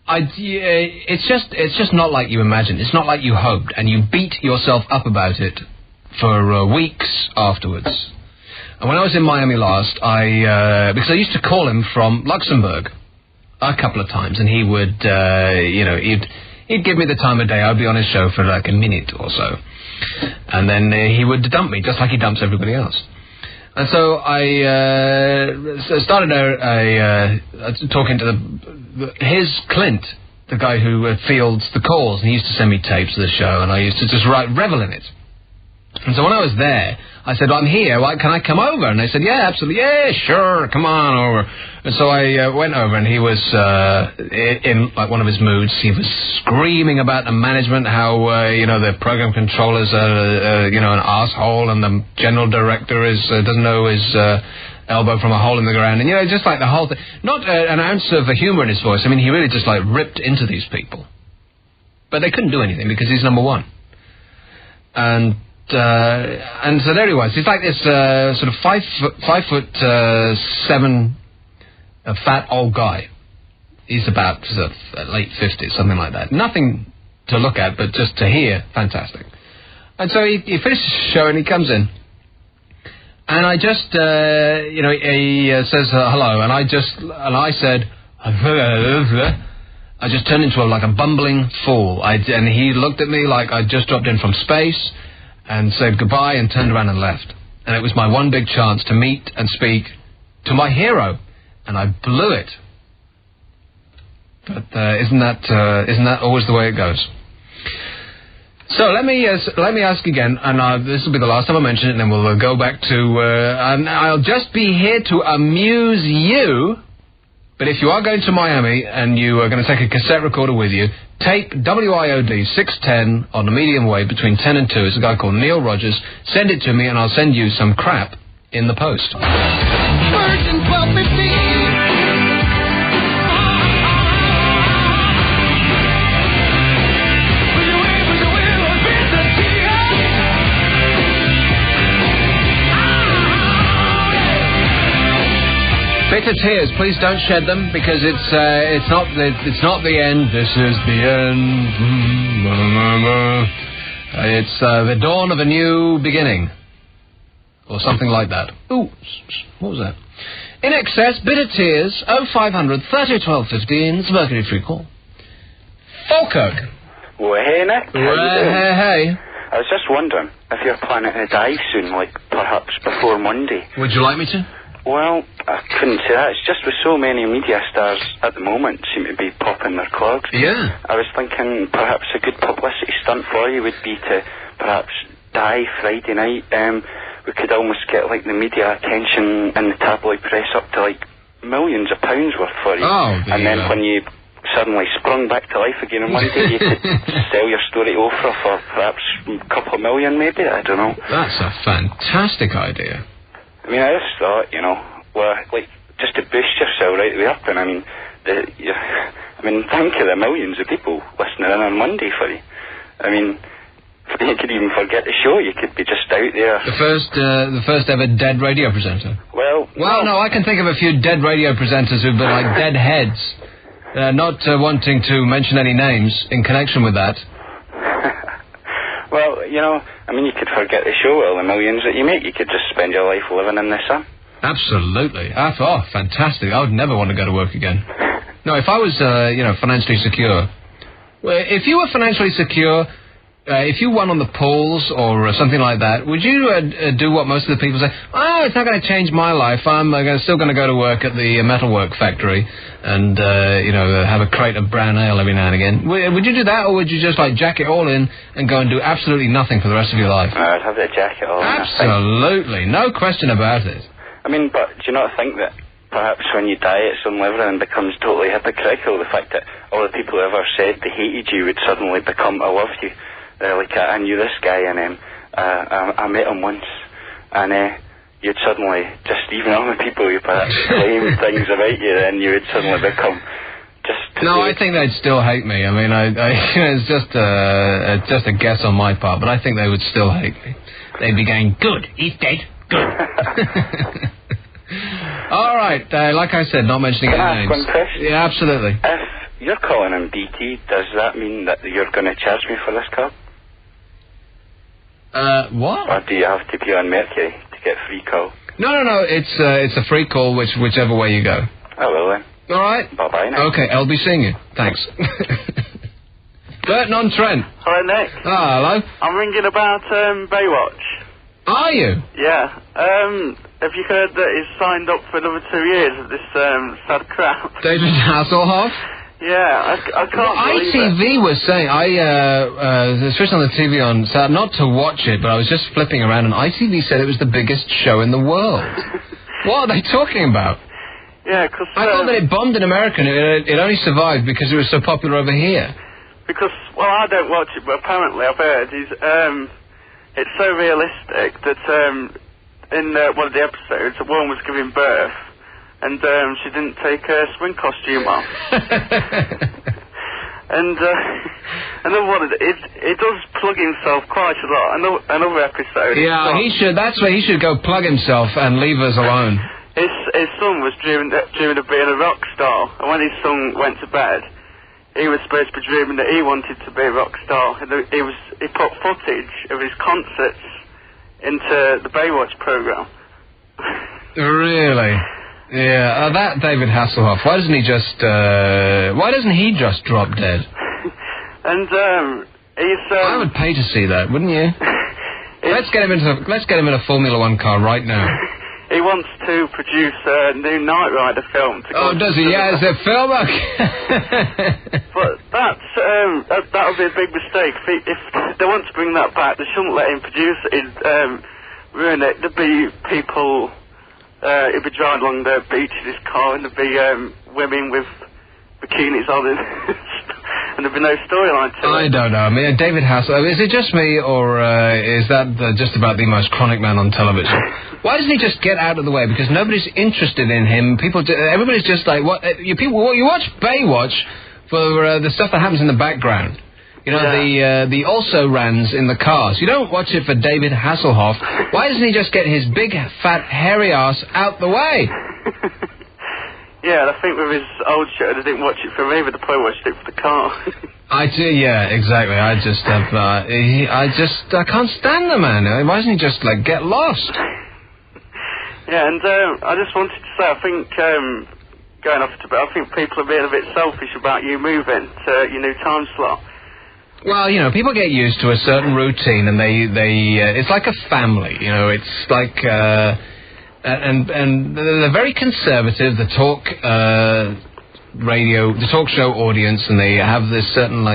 it's just not like you imagined. It's not like you hoped, and you beat yourself up about it for weeks afterwards. And when I was in Miami last, because I used to call him from Luxembourg a couple of times, and he would, he'd give me the time of day. I'd be on his show for like a minute or so. And then he would dump me, just like he dumps everybody else. And so I started talking to his Clint, the guy who fields the calls, and he used to send me tapes of the show, and I used to just revel in it. And so when I was there, I said, I'm here, can I come over? And they said, yeah, absolutely, yeah, sure, come on over. And so I went over, and he was in like one of his moods. He was screaming about the management, how, the program controller's, an asshole, and the general director doesn't know his elbow from a hole in the ground. And, just like the whole thing. Not an ounce of humor in his voice. I mean, he really just, like, ripped into these people. But they couldn't do anything because he's number one. And so there he was. He's like this sort of 5'7", fat old guy. He's about sort of late 50s, something like that. Nothing to look at, but just to hear, fantastic. And so he finishes the show and he comes in. And I just, he says hello, and I said, I just turned into a bumbling fool. And he looked at me like I'd just dropped in from space, and said goodbye and turned around and left. And it was my one big chance to meet and speak to my hero, and I blew it. But isn't that always the way it goes? So let me ask again, and this will be the last time I mention it, and then we'll go back to. And I'll just be here to amuse you. But if you are going to Miami and you are going to take a cassette recorder with you, tape WIOD 610 on the medium wave between 10 and 2. It's a guy called Neil Rogers. Send it to me, and I'll send you some crap in the post. Virgin 1215. Bitter tears, please don't shed them, because it's not the end. This is the end. It's the dawn of a new beginning, or something like that. Ooh, what was that? In excess, bitter tears. 0500 30 12 15. It's a mercury-free call. Falkirk. Well, hey, Nick. Hey. I was just wondering if you're planning to die soon, like perhaps before Monday. Would you like me to? Well, I couldn't say that. It's just with so many media stars at the moment seem to be popping their clogs. Yeah. I was thinking perhaps a good publicity stunt for you would be to perhaps die Friday night. We could almost get the media attention and the tabloid press up to millions of pounds worth for you. Oh, and then when you suddenly sprung back to life again on Monday, you could sell your story to Oprah for perhaps a couple of million, maybe. I don't know. That's a fantastic idea. I mean, I just thought, just to boost yourself right the way up, and think of the millions of people listening in on Monday for you. I mean, you could even forget the show. You could be just out there. The first ever dead radio presenter. Well, no, I can think of a few dead radio presenters who've been like dead heads. Not wanting to mention any names in connection with that. Well, you could forget the show, all the millions that you make. You could just spend your life living in the sun. Absolutely. Fantastic. I would never want to go to work again. No, if I was, financially secure. Well, if you were financially secure, if you won on the polls or something like that, would you do what most of the people say? Oh, it's not going to change my life. I'm still going to go to work at the metalwork factory and, have a crate of brown ale every now and again. Would you do that, or would you just, jack it all in and go and do absolutely nothing for the rest of your life? I'd have to jack it all in. Absolutely. No question about it. I mean, but do you not think that perhaps when you die, everything becomes totally hypocritical? The fact that all the people who ever said they hated you would suddenly become, I love you. I knew this guy, and I met him once, and you'd suddenly, just even all the people who perhaps claim things about you, then you would suddenly become just... No, I think they'd still hate me. I mean, it's just a guess on my part, but I think they would still hate me. They'd be going, good, he's dead, good. All right, like I said, not mentioning any names. One question? Yeah, absolutely. If you're calling in BT, does that mean that you're going to charge me for this call? What? Or do you have to be on Mercury to get free call? No. It's a free call, whichever way you go. Oh, well then. All right. Bye-bye now. Okay, I'll be seeing you. Thanks. Burton on Trent. Hi, Nick. Hello. I'm ringing about Baywatch. Are you? Yeah. Have you heard that he's signed up for another 2 years of this sad crap? David Hasselhoff? Yeah, I can't believe it. ITV was saying, I switched on the TV on Saturday, not to watch it, but I was just flipping around, and ITV said it was the biggest show in the world. What are they talking about? Yeah, because... I thought that it bombed in America, and it only survived because it was so popular over here. Because, well, I don't watch it, but apparently I've heard it's so realistic that in one of the episodes, a woman was giving birth, and she didn't take her swing costume off. And another one, it does plug himself quite a lot. Another episode. Yeah, that's where he should go plug himself and leave us alone. His son was dreaming of being a rock star, and when his son went to bed, he was supposed to be dreaming that he wanted to be a rock star, and he put footage of his concerts into the Baywatch program. Really? Yeah, that David Hasselhoff. Why doesn't he just drop dead? And he's. I would pay to see that, wouldn't you? Let's get him in a Formula One car right now. He wants to produce a new Knight Rider film. Does he? Yeah, is it film? But that would be a big mistake. If they want to bring that back, they shouldn't let him produce it. It'd ruin it. There'd be people. He'd be driving along the beach in his car, and there'd be women with bikinis on it, and there'd be no storyline to it. I don't know. I mean, David Hasselhoff, is it just me, or is that just about the most chronic man on television? Why doesn't he just get out of the way? Because nobody's interested in him. Everybody's just like, what? You watch Baywatch for the stuff that happens in the background. You know, the also-rans in the cars. You don't watch it for David Hasselhoff. Why doesn't he just get his big, fat, hairy ass out the way? Yeah, I think with his old show, they didn't watch it for me, but they probably watched it for the car. I do, yeah, exactly. I can't stand the man. Why doesn't he just, get lost? Yeah, and I just wanted to say, I think, going off to bed, I think people are being a bit selfish about you moving to your new time slot. Well, people get used to a certain routine, and it's like a family, it's like, and they're very conservative, the talk show audience, and they have this certain,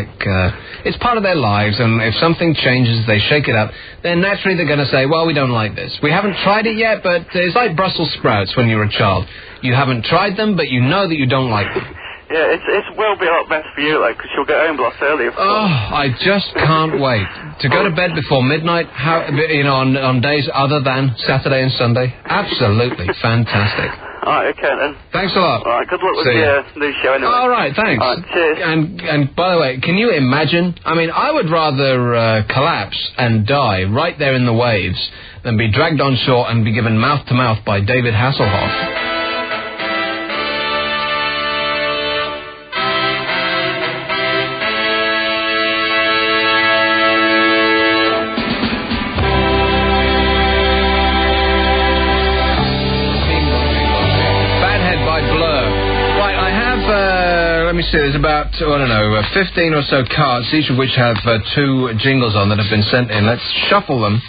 it's part of their lives, and if something changes, they shake it up, then naturally they're going to say, well, we don't like this. We haven't tried it yet, but it's like Brussels sprouts when you're a child. You haven't tried them, but you know that you don't like them. Yeah, it will be a lot better for you, because you'll get home a lot earlier. Oh, I just can't wait to go to bed before midnight. On days other than Saturday and Sunday. Absolutely fantastic. All right, okay then. Thanks a lot. All right, good luck with your new show anyway. All right, thanks. All right, cheers. And by the way, can you imagine? I mean, I would rather collapse and die right there in the waves than be dragged on shore and be given mouth to mouth by David Hasselhoff. There's about, 15 or so cards, each of which have 2 jingles on that have been sent in. Let's shuffle them,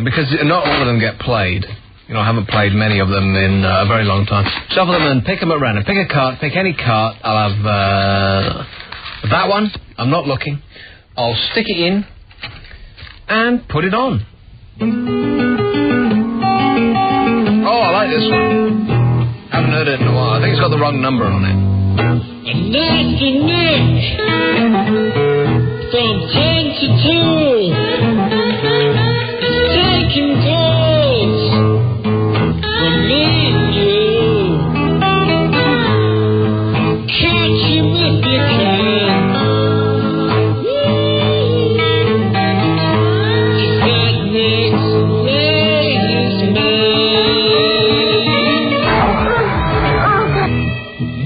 because not all of them get played. I haven't played many of them in a very long time. Shuffle them and pick them at random. Pick a card, pick any card. I'll have that one. I'm not looking. I'll stick it in and put it on. Oh, I like this one. Haven't heard it in a while. I think it's got the wrong number on it. Nasty Nick from 10 to 2 is taking calls from me and you. Catch him if you can. He's got Nick's ladies man.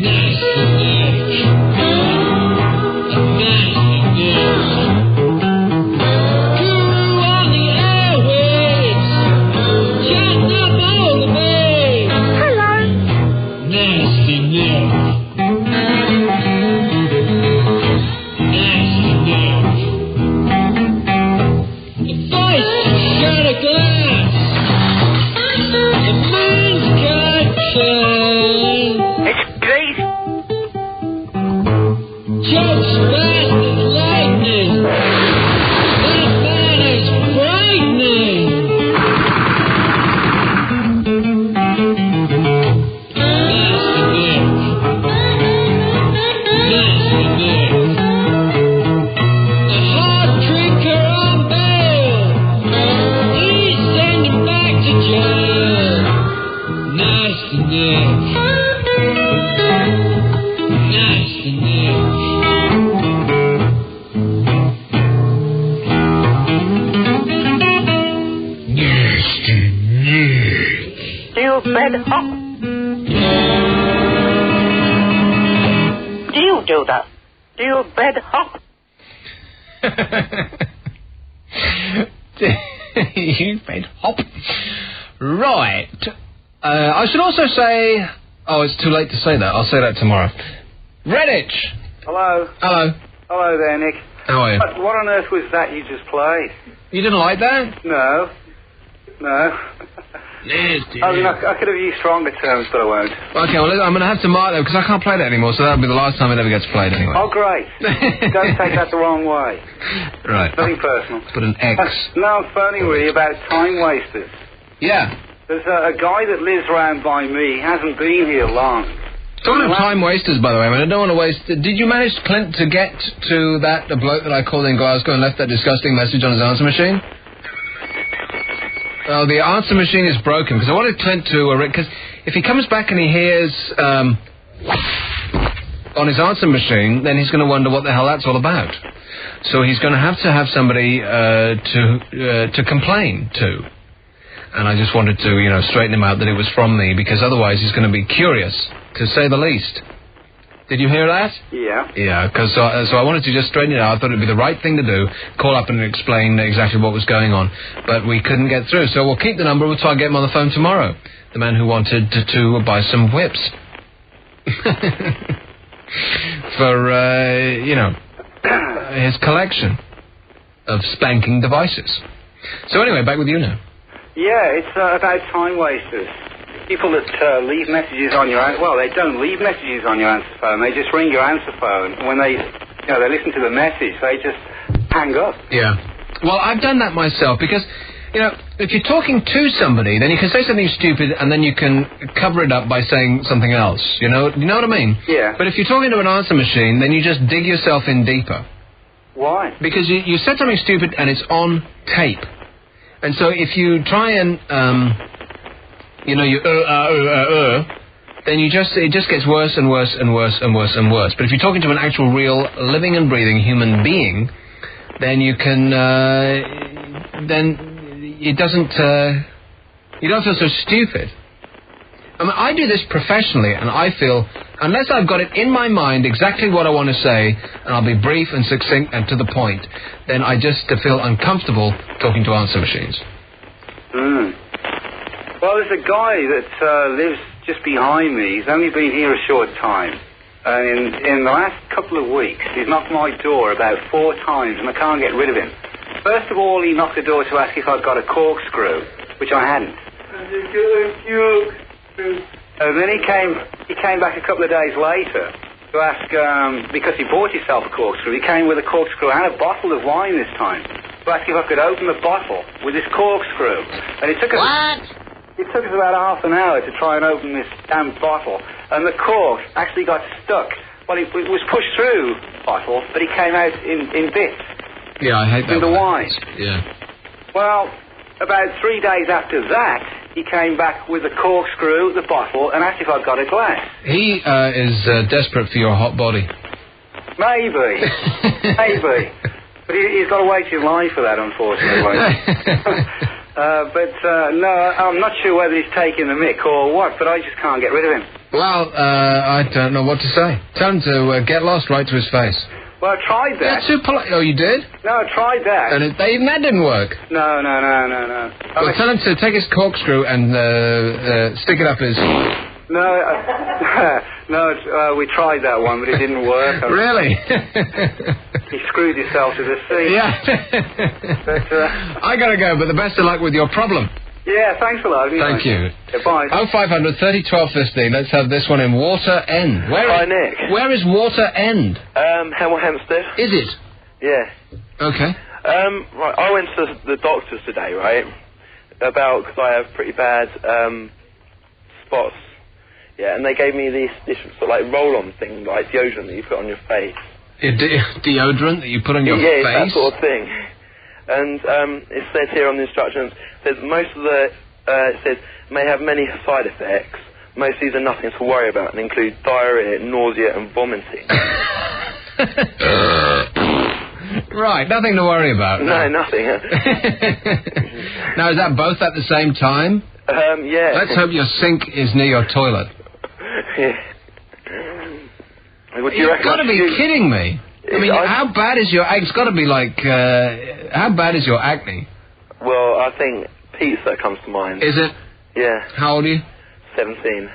Nasty Nick. bed hop? Do you do that? Do you bed hop? You bed hop. Right. I should also say... Oh, it's too late to say that. I'll say that tomorrow. Redditch! Hello. Hello. Hello there, Nick. How are you? What on earth was that you just played? You didn't like that? No. Yes, I mean, I could have used stronger terms, but I won't. Okay, well, I'm going to have to mark that because I can't play that anymore, so that'll be the last time it ever gets played anyway. Oh, great. Don't take that the wrong way. Right. Nothing personal. Put an X. No, I'm phoning really about time wasters. Yeah. There's a guy that lives round by me. He hasn't been here long. Talking of time wasters, by the way, I mean, I don't want to waste... Did you manage, Clint, to get to that bloke that I called in Glasgow and left that disgusting message on his answer machine? Oh, the answer machine is broken, because I wanted Clint to... Because if he comes back and he hears... on his answer machine, then he's going to wonder what the hell that's all about. So he's going to have somebody to complain to. And I just wanted to, straighten him out that it was from me, because otherwise he's going to be curious, to say the least. Did you hear that? Yeah. Yeah, because so I wanted to just straighten it out. I thought it would be the right thing to do, call up and explain exactly what was going on. But we couldn't get through, so we'll keep the number. We'll try and get him on the phone tomorrow. The man who wanted to buy some whips. For, his collection of spanking devices. So anyway, back with you now. Yeah, it's about time wasters. People that leave messages on your... Well, they don't leave messages on your answer phone. They just ring your answer phone. When they listen to the message, they just hang up. Yeah. Well, I've done that myself because, if you're talking to somebody, then you can say something stupid and then you can cover it up by saying something else. You know what I mean? Yeah. But if you're talking to an answer machine, then you just dig yourself in deeper. Why? Because you said something stupid and it's on tape. And so if you try and... then it just gets worse and worse and worse and worse and worse. But if you're talking to an actual, real, living and breathing human being, then you can, then it doesn't, you don't feel so stupid. I mean, I do this professionally, and I feel, unless I've got it in my mind exactly what I want to say, and I'll be brief and succinct and to the point, then I just feel uncomfortable talking to answer machines. Well, there's a guy that lives just behind me. He's only been here a short time. And in the last couple of weeks, he's knocked my door about 4 times, and I can't get rid of him. First of all, he knocked the door to ask if I'd got a corkscrew, which I hadn't. And then he came back a couple of days later to ask, because he bought himself a corkscrew. He came with a corkscrew and a bottle of wine this time, to ask if I could open the bottle with this corkscrew. And it took us... What? It took us about half an hour to try and open this damn bottle, and the cork actually got stuck. Well, it was pushed through the bottle, but it came out in bits. Yeah, I hate that. In the wine. Yeah. Well, about 3 days after that, he came back with the corkscrew, the bottle, and asked if I'd got a glass. He is desperate for your hot body. Maybe. Maybe. But he's got to wait his life for that, unfortunately. No, I'm not sure whether he's taking the mick or what, but I just can't get rid of him. Well, I don't know what to say. Tell him to get lost right to his face. Well, I tried that. Yeah, too polite. Oh, you did? No, I tried that. And even that didn't work? No. Well, tell him to take his corkscrew and stick it up his... No, we tried that one, but it didn't work. Really? He screwed himself to the seat. Yeah. But, I gotta go, but the best of luck with your problem. Yeah, thanks a lot. Thank you. Yeah, bye. 0500 30 12 15. Let's have this one in Water End. Hi, Nick. Where is Water End? Hemel Hempstead. Is it? Yeah. Okay. Right, I went to the doctors today, right? Because I have pretty bad spots. Yeah, and they gave me this sort of like roll-on thing, like deodorant that you put on your face. Deodorant that you put on your face? Yeah, that sort of thing. And it says here on the instructions, it says most of the, it says, may have many side effects. Most of these are nothing to worry about and include diarrhea, nausea and vomiting. Right, nothing to worry about. No, nothing. Now, is that both at the same time? Yeah. Let's hope your sink is near your toilet. Yeah. What do you You've reckon? got to be kidding me. I mean, how bad is your... It's got to be like... how bad is your acne? Well, I think pizza comes to mind. Is it? Yeah. How old are you? 17.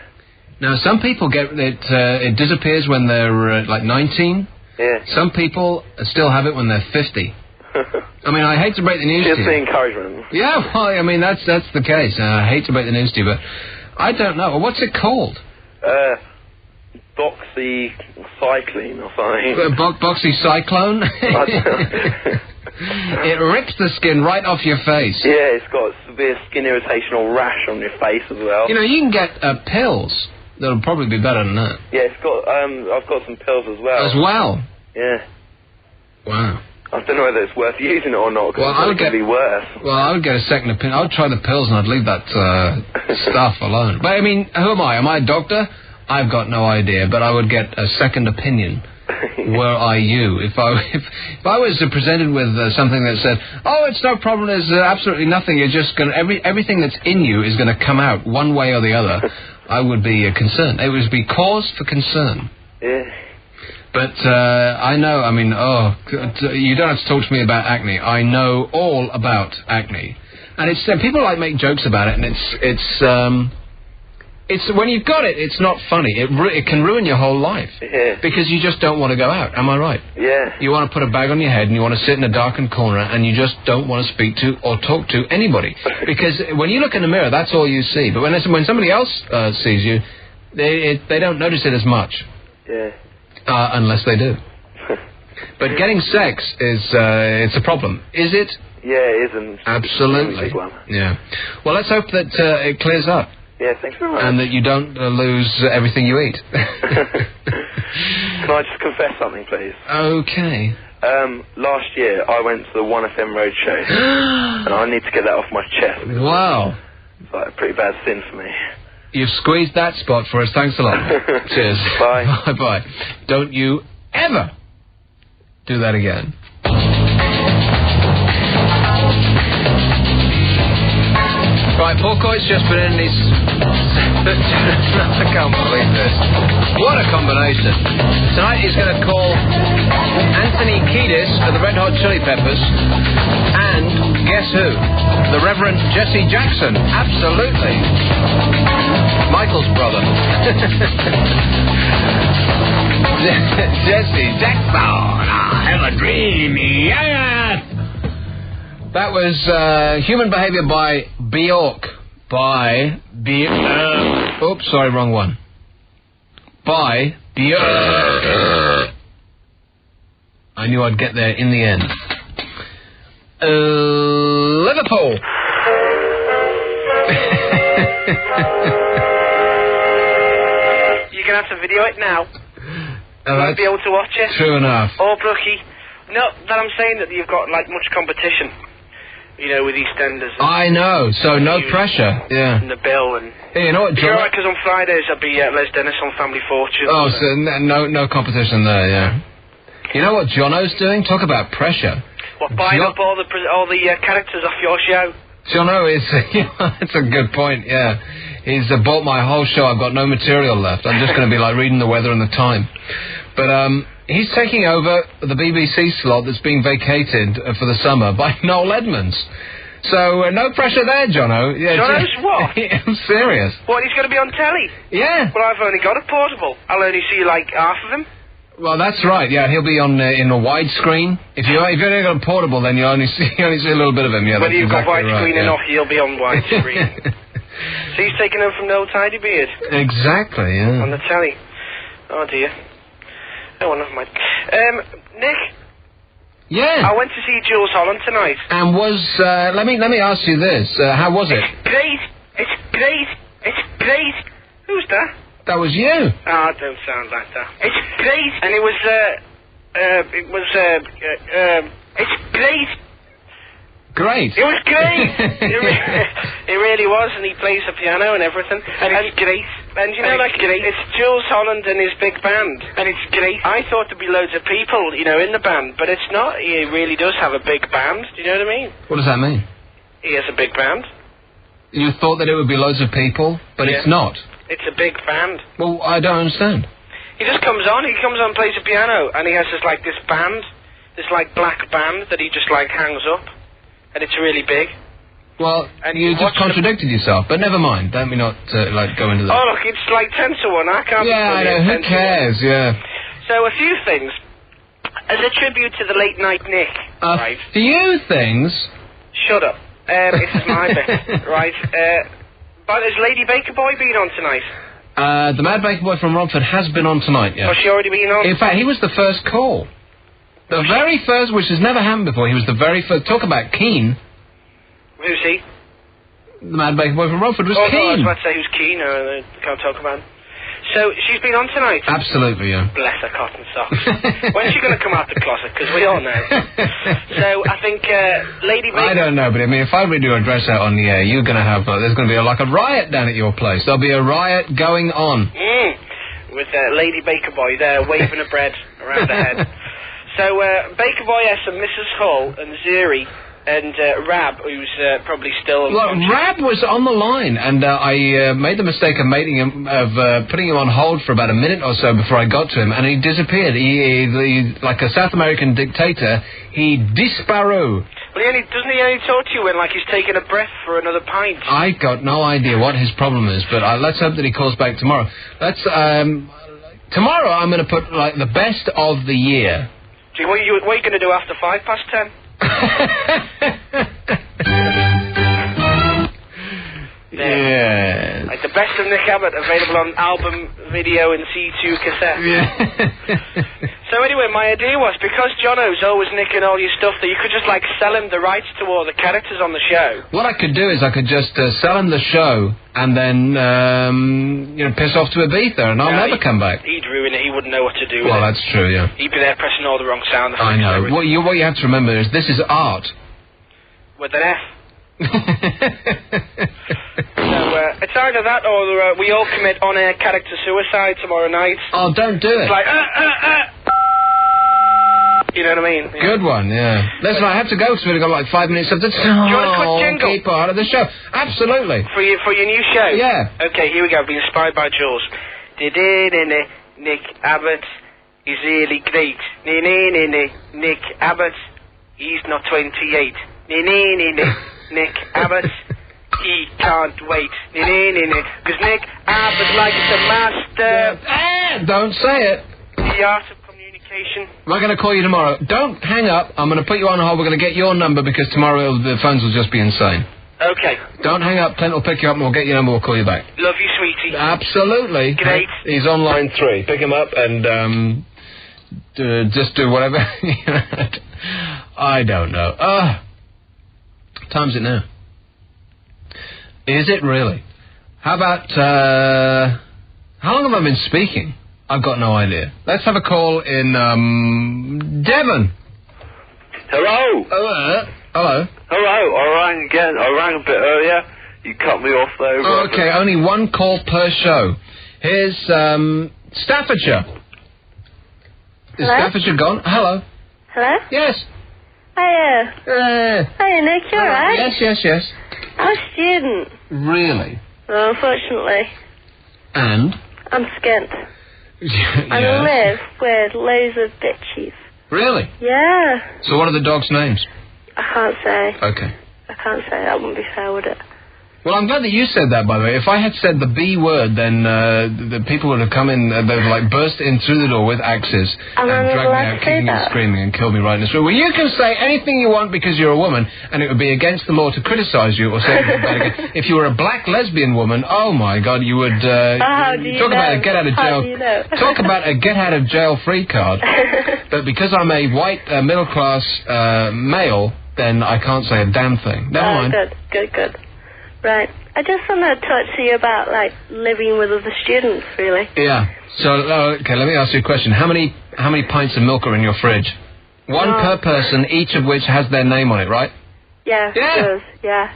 Now, some people get it... it disappears when they're, like, 19. Yeah. Some people still have it when they're 50. I mean, I hate to break the news to Just you. the encouragement. Yeah, well, I mean, that's the case. I hate to break the news to you, but I don't know. What's it called? Doxycycline or something. Boxycyclone? It rips the skin right off your face. Yeah, it's got severe skin irritation or rash on your face as well. You know, you can get pills that'll probably be better than that. Yeah, it's got. I've got some pills as well. As well? Yeah. Wow. I don't know whether it's worth using it or not, because I would it could be worse. Well, I would get a second opinion. I would try the pills and I'd leave that stuff alone. But, I mean, who am I? Am I a doctor? I've got no idea, but I would get a second opinion. Were I you? If I was presented with something that said, oh, it's no problem, there's absolutely nothing, you're just going to... Everything that's in you is going to come out one way or the other, I would be concerned. It would be cause for concern. Yeah. But I know, I mean, you don't have to talk to me about acne. I know all about acne. And it's people like make jokes about it, and it's when you've got it, it's not funny. It can ruin your whole life. Yeah. Because you just don't want to go out. Am I right? Yeah. You want to put a bag on your head and you want to sit in a darkened corner and you just don't want to speak to or talk to anybody. Because when you look in the mirror, that's all you see. But when somebody else sees you, they don't notice it as much. Yeah. Unless they do. But getting sex is it's a problem. Is it? Yeah, it isn't. Absolutely. Yeah. Well, let's hope that it clears up. Yeah, thanks very much. And that you don't lose everything you eat. Can I just confess something, please? Okay. Last year, I went to the 1FM Roadshow, and I need to get that off my chest. Wow. It's like a pretty bad sin for me. You've squeezed that spot for us. Thanks a lot. Cheers. Bye. Bye-bye. Don't you ever do that again. Right, Paul Coyte's just been in his... I can't believe this. What a combination. Tonight he's going to call Anthony Kiedis of the Red Hot Chili Peppers and, guess who? The Reverend Jesse Jackson. Absolutely. Michael's brother. Jesse Jackson. I have a dream. Yeah. That was Human Behavior by Bjork. Oops, sorry, wrong one. By Bjork. I knew I'd get there in the end. Liverpool. You're going to have to video it now. You won't be able to watch it. True enough. Oh, Brookie. Not that I'm saying that you've got, like, much competition. You know, with EastEnders. I know, so no pressure. Yeah. And the bill and... Hey, you know what, John? Because on Fridays I'll be at Les Dennis on Family Fortune. Oh, so no competition there, yeah. You know what Jono's doing? Talk about pressure. What, buying up all the characters off your show? Jono is... that's a good point, yeah. He's bought my whole show. I've got no material left. I'm just going to be, like, reading the weather and the time. But, he's taking over the BBC slot that's being vacated for the summer by Noel Edmonds. So, no pressure there, Jono. Yeah, Jono's what? I'm serious. What, he's going to be on telly? Yeah. Well, I've only got a portable. I'll only see, like, half of him. Well, that's right, yeah. He'll be on in a widescreen. If you've only got a portable, then you only see a little bit of him, yeah. Whether you've got widescreen or right, not, he'll be on widescreen. So he's taking over from the old tidy beard? Exactly, yeah. On the telly. Oh, dear. Oh, well, never mind. Nick? Yeah? I went to see Jules Holland tonight. And was, let me ask you this, how was it? It's great! It's great! It's great! Who's that? That was you. Oh, don't sound like that. It's great! And it was, it's great! Great. It was great! It really was, and he plays the piano and everything. And it's great. And you know, like, it's Jules Holland and his big band. And it's great. I thought there'd be loads of people, you know, in the band, but it's not. He really does have a big band. Do you know what I mean? What does that mean? He has a big band. You thought that it would be loads of people, but it's not. It's a big band. Well, I don't understand. He just comes on, plays the piano, and he has this band, this black band that he just hangs up, and it's really big. Well, you just contradicted yourself, but never mind. Let me not, go into that. Oh, look, it's 10 to 1. I can't be Yeah, I know. Who cares? Yeah. So, a few things. As a tribute to the late night Nick, right? Few things? Shut up. This is my bit, right? But has Lady Baker Boy been on tonight? The Mad Baker Boy from Romford has been on tonight, yeah. Has she already been on? In fact, he was the first call. The very first, which has never happened before. He was the very first. Talk about keen. Who's he? The Mad Baker Boy from Romford was keen. keen. I was about to say who's keen. I can't talk about him. So, she's been on tonight? Absolutely, yeah. Bless her cotton socks. When's she going to come out the closet? Because we all know. So, I think Lady Baker... I don't know, but I mean, if I read your address out on the air, you're going to have... there's going to be a riot down at your place. There'll be a riot going on. With Lady Baker Boy there, waving a bread around her head. So, Baker Boy S and Mrs. Hull and Zuri and Rab, who's probably still... Look, Rab was on the line, and I made the mistake of putting him on hold for about a minute or so before I got to him, and he disappeared. He like a South American dictator, he disparou. Well, doesn't he only talk to you when, he's taking a breath for another pint? I got no idea what his problem is, but let's hope that he calls back tomorrow. Tomorrow I'm going to put, the best of the year. Gee, what are you going to do after 10:05? Yeah. The best of Nick Abbott, available on album, video, and C2 cassette. Yeah. So anyway, my idea was, because Jono's always nicking all your stuff, that you could just sell him the rights to all the characters on the show. What I could do is I could just sell him the show and then piss off to Ibiza, and I'll never come back. He'd ruin it. He wouldn't know what to do. Well, that's true. Yeah. He'd be there pressing all the wrong sound effects. I know. What you have to remember is this is art. With an F. So, it's either that or we all commit on-air character suicide tomorrow night. Oh, don't do it. It's you know what I mean? Yeah. Good one, yeah. Listen, I have to go because we've got 5 minutes of the... Do you want a quick jingle? Keep part of the show. Absolutely. For your new show? Yeah. Okay, here we go. I've been inspired by Jules. Nick Abbott is really great. Nick Abbott, he's not 28. Nick Abbott, he can't wait. Because Nick Abbott likes the master. Don't say it. The art of communication. Am I going to call you tomorrow? Don't hang up. I'm going to put you on hold. We're going to get your number because tomorrow the phones will just be insane. Okay. Don't hang up. Clint will pick you up and we'll get your number. We'll call you back. Love you, sweetie. Absolutely. Great. He's on line 3. Pick him up and just do whatever. I don't know. Time's it now? Is it really? How about, how long have I been speaking? I've got no idea. Let's have a call in, Devon. Hello? Hello? Hello, I rang again. I rang a bit earlier. You cut me off there. Okay, only one call per show. Here's, Staffordshire. Is Hello? Staffordshire gone? Hello? Hello? Yes. Hiya. Hiya, Nick, you alright? Yes. I'm a student. Really? Well, unfortunately. And? I'm skint. And I live with loads of bitches. Really? Yeah. So what are the dogs' names? I can't say. Okay. I can't say. That wouldn't be fair, would it? Well, I'm glad that you said that, by the way. If I had said the B word, then the people would have come in, they would have, burst in through the door with axes and dragged me out kicking and screaming and killed me right in the street. Well, you can say anything you want because you're a woman, and it would be against the law to criticize you or say anything bad again. If you were a black lesbian woman, oh my God, you would talk about a get-out-of-jail... Talk about a get-out-of-jail-free card. But because I'm a white, middle-class male, then I can't say a damn thing. Never mind. Good. Right. I just want to talk to you about, living with other students, really. Yeah. So, okay, let me ask you a question. How many pints of milk are in your fridge? One per person, each of which has their name on it, right? Yeah, it does, yeah.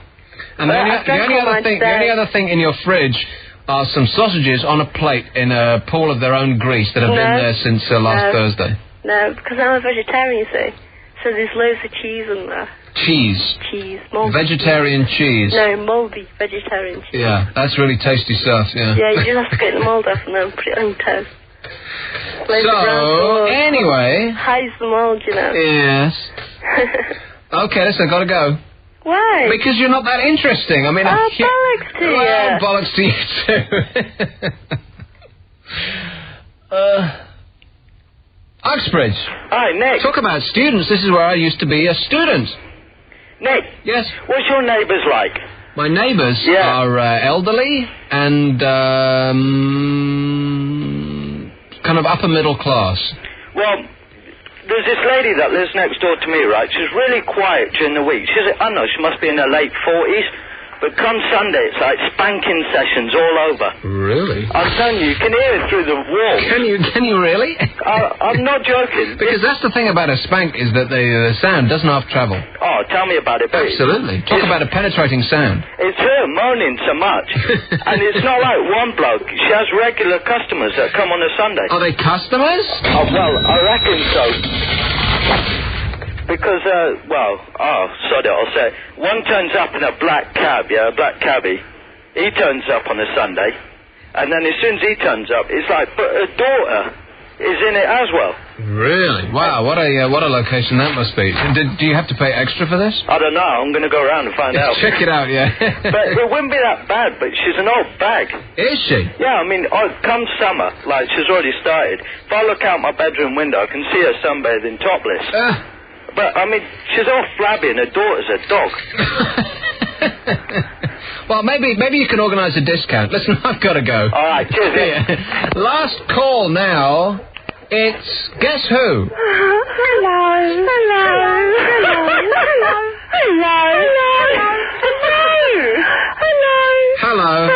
And the only other thing in your fridge are some sausages on a plate in a pool of their own grease that have been there since last Thursday. No, because I'm a vegetarian, you see. So there's loads of cheese in there. Cheese. Cheese. Mouldy. Vegetarian cheese. No, mouldy vegetarian cheese. Yeah, that's really tasty stuff, yeah. Yeah, you just have to get the mould off and then put it on toast. So, anyway. Hides the mould, you know. Yes. Okay, listen, I gotta go. Why? Because you're not that interesting. I mean, bollocks to you. Well, bollocks to you too. Uxbridge. Hi, Nick. Talk about students. This is where I used to be a student. Nick. Yes. What's your neighbours like? My neighbours are elderly and kind of upper middle class. Well, there's this lady that lives next door to me, right? She's really quiet during the week. I don't know, she must be in her late 40s. But come Sunday, it's like spanking sessions all over. Really? I'm telling you, you can hear it through the wall. Can you really? I'm not joking. Because that's the thing about a spank, is that the sound doesn't half travel. Oh, tell me about it, babe. Absolutely. Talk about a penetrating sound. It's her moaning so much. And it's not like one bloke. She has regular customers that come on a Sunday. Are they customers? Oh, well, I reckon so. Because, sod it, I'll say. One turns up in a black cab, a black cabbie. He turns up on a Sunday. And then as soon as he turns up, it's like, but her daughter is in it as well. Really? Wow, what a location that must be. Do you have to pay extra for this? I don't know, I'm going to go around and find out. Check it out, yeah. But it wouldn't be that bad, but she's an old bag. Is she? Yeah, I mean, come summer, like she's already started. If I look out my bedroom window, I can see her sunbathing topless. But, I mean, she's all flabby and her daughter's a dog. Well, maybe you can organise a discount. Listen, I've got to go. All right, cheers. Yeah. Last call now. It's Guess Who? Hello.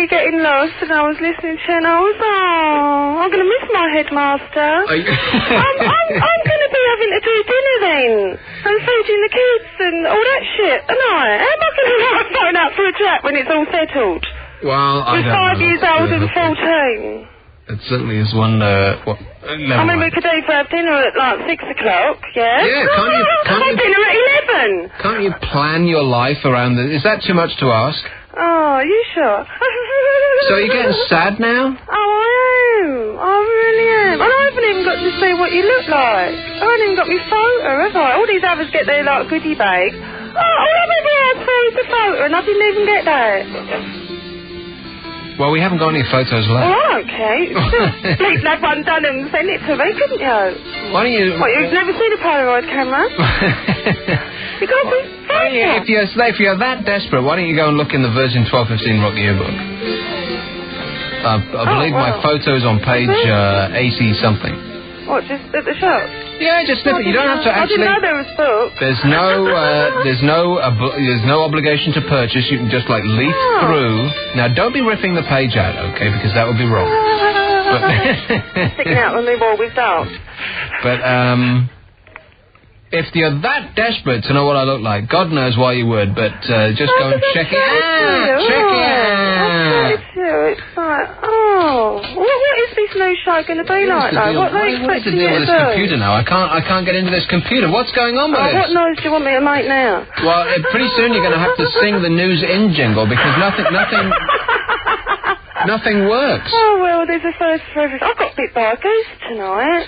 Getting lost, and I was listening to it, and I was, I'm going to miss my headmaster. I'm going to be having to do dinner then, and feeding the kids and all that shit, and how am I going to phone out for a chat when it's all settled? Well, I With don't 5 years old and 14. It certainly is one, I mean, we could even have dinner at like 6 o'clock, yeah? Yeah, can't you... Have dinner at 11. Can't you plan your life around this? Is that too much to ask? Oh, are you sure? So you're getting sad now? Oh, I am. I really am. And I haven't even got to see what you look like. I haven't even got my photo, have I? All these others get their, like, goodie bags. Oh, everybody else throws the photo, and I didn't even get that. Well, we haven't got any photos left. Oh, okay. Please have one done and send it to me, couldn't you? Why don't you... What, you've never seen a Polaroid camera? You can't be... If you're that desperate, why don't you go and look in the Virgin 1215 Rock Yearbook? I believe my photo's on page 80-something. What, just at the shop? Yeah, just snip it. You don't have to actually... I didn't know there was books. There's no obligation to purchase. You can just, like, leaf through. Now, don't be ripping the page out, okay, because that would be wrong. Sticking out when they were with down. But, if you're that desperate to know what I look like, God knows why you would, but just go and check it out. Check it out. It's like, what is this new show going to be like, though? What are they expecting you to do? What is the deal with this computer now? I can't get into this computer. What's going on with this? What noise do you want me to make now? Well, pretty soon you're going to have to sing the news in jingle, because nothing works. Oh, well, there's a first for everything. I got bit by a goose tonight.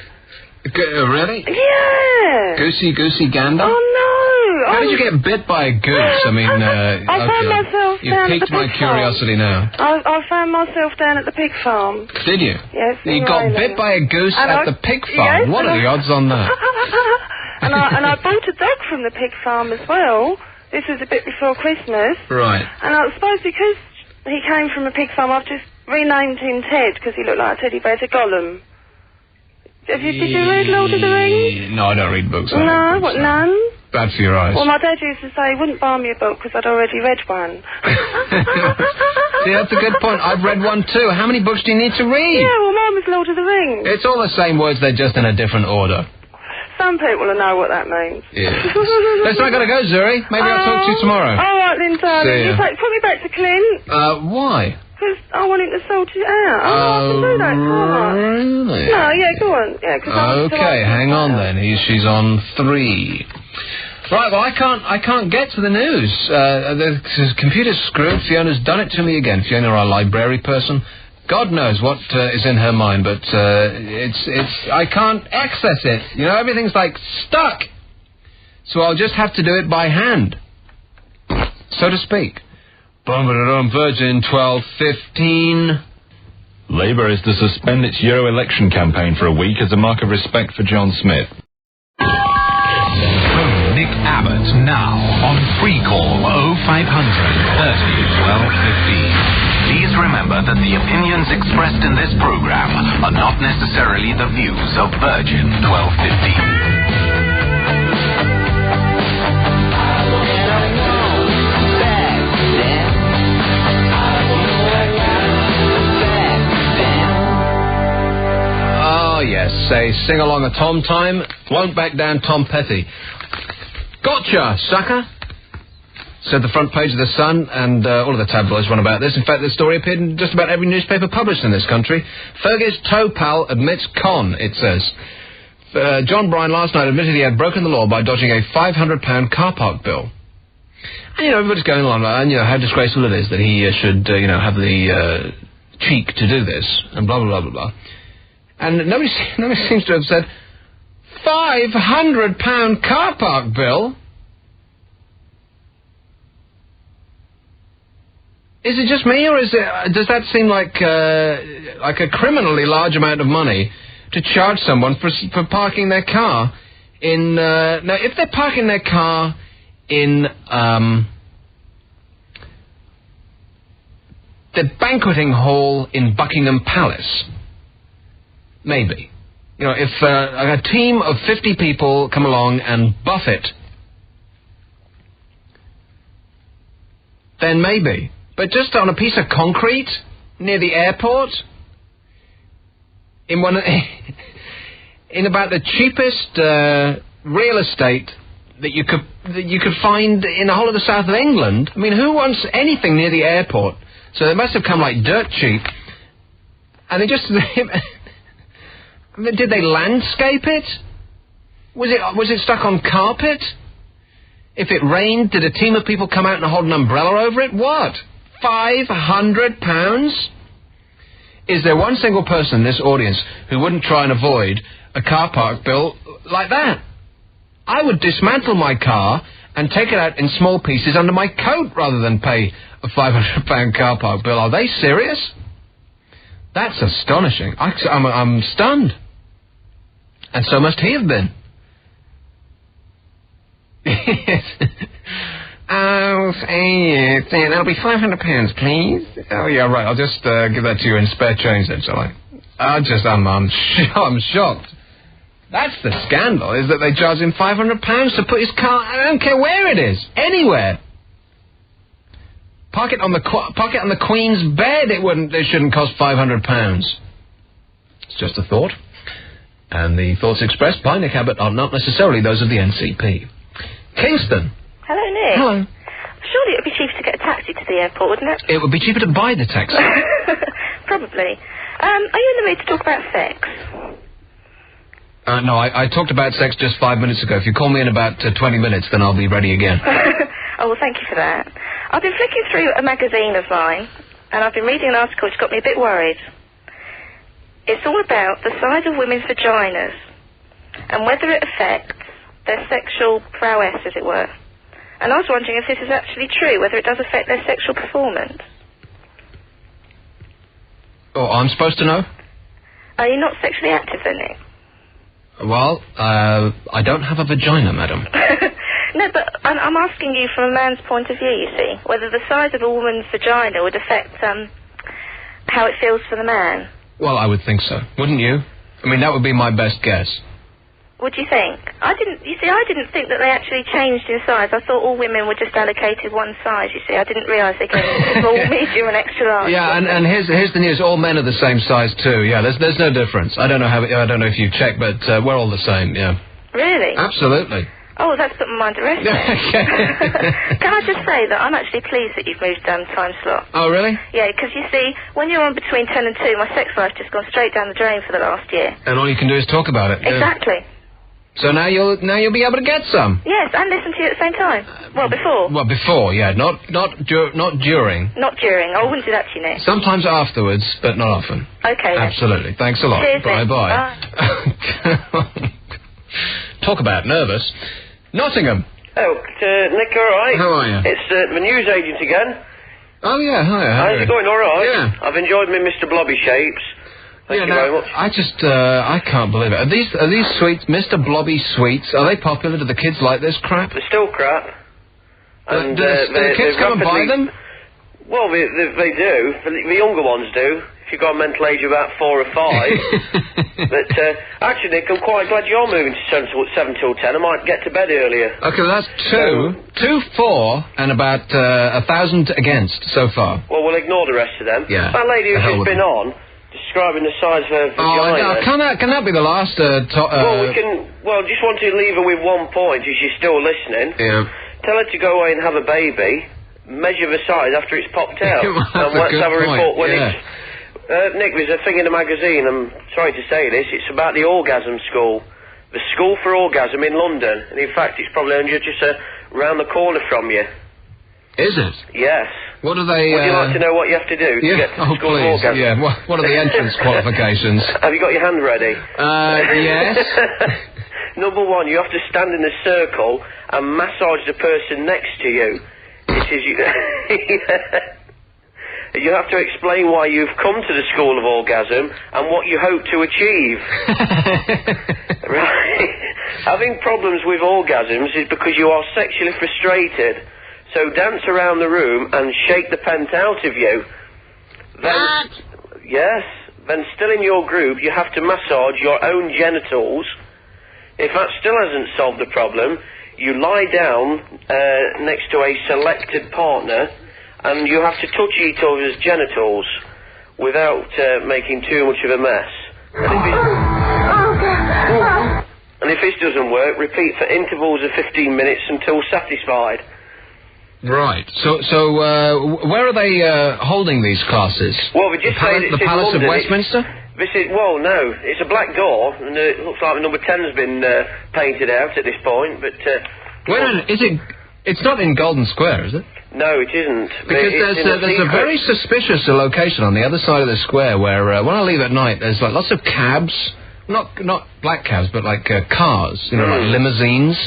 Really? Yeah. Goosey gander? Oh, no. How did you get bit by a goose? I mean, I found myself down piqued at the my pig curiosity farm. now. I found myself down at the pig farm. Did you? Yes. You got bit by a goose at the pig farm? Yes, what are the odds on that? and I bought a dog from the pig farm as well. This was a bit before Christmas. Right. And I suppose because he came from a pig farm, I've just renamed him Ted, because he looked like a teddy bear to Gollum. Did you read Lord of the Rings? No, I don't read books. No, what, none? Bad for your eyes. Well, my dad used to say he wouldn't buy me a book because I'd already read one. See, that's a good point. I've read one too. How many books do you need to read? Yeah, well, mine was Lord of the Rings. It's all the same words, they're just in a different order. Some people will know what that means. Yeah. Listen, I gotta go, Zuri. Maybe I'll talk to you tomorrow. All right, then, darling. See ya. Put me back to Clint. Why? because I want him to sort it out. I can do that, can't I? Really? No, yeah, go on. Yeah, Okay, hang on then. She's on 3. Right, well, I can't get to the news. The computer's screwed. Fiona's done it to me again. Fiona, our library person. God knows what is in her mind, but I can't access it. You know, everything's like stuck. So I'll just have to do it by hand, so to speak. Virgin 12:15. Labour is to suspend its Euro election campaign for a week as a mark of respect for John Smith. Phone Nick Abbott now on free call 0500 30 12 15. Please remember that the opinions expressed in this program are not necessarily the views of Virgin 1215. Yes, say sing along a Tom time, won't back down Tom Petty. Gotcha, sucker, said the front page of The Sun, and all of the tabloids run about this. In fact, the story appeared in just about every newspaper published in this country. Fergie's toe pal admits con, it says. John Bryan last night admitted he had broken the law by dodging a £500 car park bill. And, you know, everybody's going along, and, you know, how disgraceful it is that he should, you know, have the cheek to do this, and blah, blah, blah, blah, blah. And nobody seems to have said, £500 car park bill? Is it just me, or does that seem like a criminally large amount of money to charge someone for parking their car in... now, if they're parking their car in the banqueting hall in Buckingham Palace... Maybe. You know, if a team of 50 people come along and buff it, then maybe. But just on a piece of concrete near the airport, in about the cheapest real estate that you could find in the whole of the south of England. I mean, who wants anything near the airport? So they must have come like dirt cheap, and they just. Did they landscape it? Was it stuck on carpet? If it rained, did a team of people come out and hold an umbrella over it? What? £500? Is there one single person in this audience who wouldn't try and avoid a car park bill like that? I would dismantle my car and take it out in small pieces under my coat rather than pay a £500 car park bill. Are they serious? That's astonishing. I'm stunned. And so must he have been. That'll be £500, please. Oh, yeah, right. I'll just give that to you in spare change then, shall I? I'm shocked. That's the scandal, is that they charge him £500 to put his car... I don't care where it is. Anywhere. Park it on the Queen's bed. It shouldn't cost £500. It's just a thought. And the thoughts expressed by Nick Abbott are not necessarily those of the NCP. Kingston. Hello, Nick. Hello. Surely it would be cheaper to get a taxi to the airport, wouldn't it? It would be cheaper to buy the taxi. Probably. Are you in the mood to talk about sex? No, I talked about sex just 5 minutes ago. If you call me in about 20 minutes, then I'll be ready again. Oh, well, thank you for that. I've been flicking through a magazine of mine, and I've been reading an article which got me a bit worried. It's all about the size of women's vaginas and whether it affects their sexual prowess, as it were. And I was wondering if this is actually true, whether it does affect their sexual performance. Oh, I'm supposed to know? Are you not sexually active then, Nick? Well, I don't have a vagina, madam. No, but I'm asking you from a man's point of view, you see, whether the size of a woman's vagina would affect how it feels for the man. Well, I would think so. Wouldn't you? I mean, that would be my best guess. What do you think? I didn't think that they actually changed in size. I thought all women were just allocated one size, you see. I didn't realise they came in small, medium and extra large. Yeah, and here's the news. All men are the same size too. Yeah, there's no difference. I don't know if you've checked, but we're all the same, yeah. Really? Absolutely. Oh, that's put my mind at rest. Can I just say that I'm actually pleased that you've moved down the time slot. Oh, really? Yeah, because you see, when you're on between 10 and 2, my sex life's just gone straight down the drain for the last year. And all you can do is talk about it. Exactly. So now you'll be able to get some. Yes, and listen to you at the same time. Well, before. Well, before, yeah, not during. Not during. I wouldn't do that to you, Nick. Sometimes afterwards, but not often. Okay. Absolutely. Thanks a lot. Cheers, bye Nick. bye. Talk about nervous. Nottingham. Oh, Nick, all right? How are you? It's the news agent again. Oh yeah, hi. How's it going? All right. Yeah. I've enjoyed my Mr. Blobby shapes. Thank you very much. I just, I can't believe it. Are these sweets, Mr. Blobby sweets, are they popular? Do the kids like this crap? They're still crap. And do the kids come and buy them? Well, they do. The younger ones do. If you've got a mental age of about 4 or 5. But, actually, Nick, I'm quite glad you're moving to 7 till 10. I might get to bed earlier. Okay, well, that's two for, and about 1,000 against so far. Well, we'll ignore the rest of them. Yeah. That lady who's just been on, describing the size of her vagina. Can that be the last? Well, we can. Well, just want to leave her with one point, if she's still listening. Yeah. Tell her to go away and have a baby. Measure the size after it's popped out, That's and let's a good have a report point, when yeah. it's. Nick, there's a thing in the magazine. I'm sorry to say this. It's about the orgasm school, the school for orgasm in London, and in fact, it's probably only just round the corner from you. Is it? Yes. What are they? Would you like to know what you have to do to get to the school of please. orgasm? Yeah. What are the entrance qualifications? Have you got your hand ready? Yes. Number 1, you have to stand in a circle and massage the person next to you. It is you. You have to explain why you've come to the school of orgasm and what you hope to achieve. Right. Having problems with orgasms is because you are sexually frustrated. So dance around the room and shake the pent out of you. Then, yes. Then still in your group, you have to massage your own genitals. If that still hasn't solved the problem, you lie down next to a selected partner, and you have to touch each other's genitals without making too much of a mess. And if this doesn't work, repeat for intervals of 15 minutes until satisfied. Right. So where are they holding these classes? Well, we just say the Palace of Westminster? Well, no. It's a black door, and it looks like the number 10's been painted out at this point, but... Wait a minute, it's not in Golden Square, is it? No, it isn't. Because there's a very suspicious location on the other side of the square where when I leave at night, there's like lots of cabs, not black cabs, but like cars, like limousines.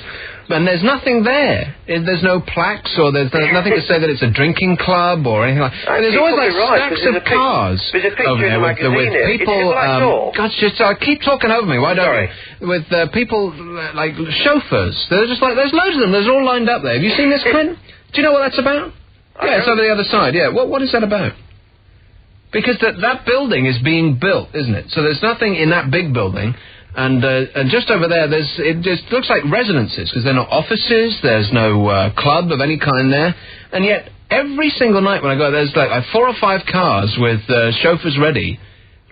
And there's nothing there. There's no plaques, or there's nothing to say that it's a drinking club or anything like that. And there's always like stacks of cars there's a picture over there in the magazine with people. Is it a black door? God, just keep talking over me. Why don't you? With people like chauffeurs. They're just like there's loads of them. They're all lined up there. Have you seen this, Quinn? Do you know what that's about? Yeah, it's over the other side. Yeah. What is that about? Because that building is being built, isn't it? So there's nothing in that big building. And just over there, it just looks like residences, because there are no offices, there's no club of any kind there. And yet, every single night when I go, there's like 4 or 5 cars with chauffeurs ready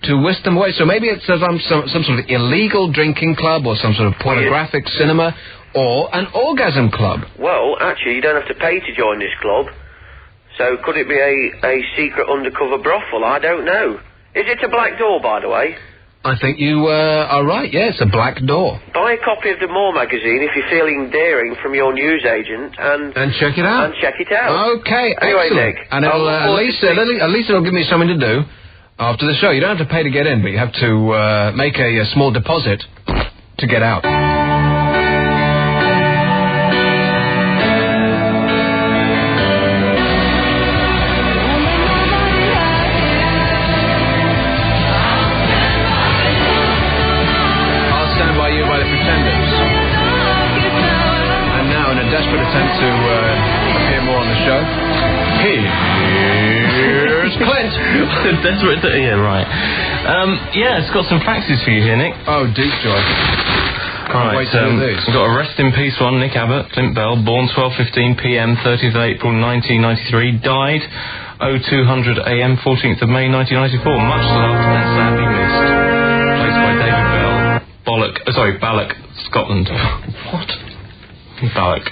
to whisk them away. So maybe it's some sort of illegal drinking club or some sort of pornographic cinema or an orgasm club. Well, actually, you don't have to pay to join this club. So could it be a secret undercover brothel? I don't know. Is it a black door, by the way? I think you are right, yeah, it's a black door. Buy a copy of the More magazine if you're feeling daring from your newsagent and check it out. Okay, anyway, excellent. Nick, And it'll, at least it'll give me something to do after the show. You don't have to pay to get in, but you have to make a small deposit to get out. Attempt to appear more on the show. Here's Clint. Desperate. Yeah, right. Yeah, it's got some faxes for you here, Nick. Oh, deep joy. Can't wait to do these. We've got a rest in peace one, Nick Abbott, Clint Bell, born 12:15 p.m. 30th of April 1993, died 0200 a.m. 14th of May 1994. Much loved and sadly missed. Placed by David Bell, Ballock, Scotland. What? Balak.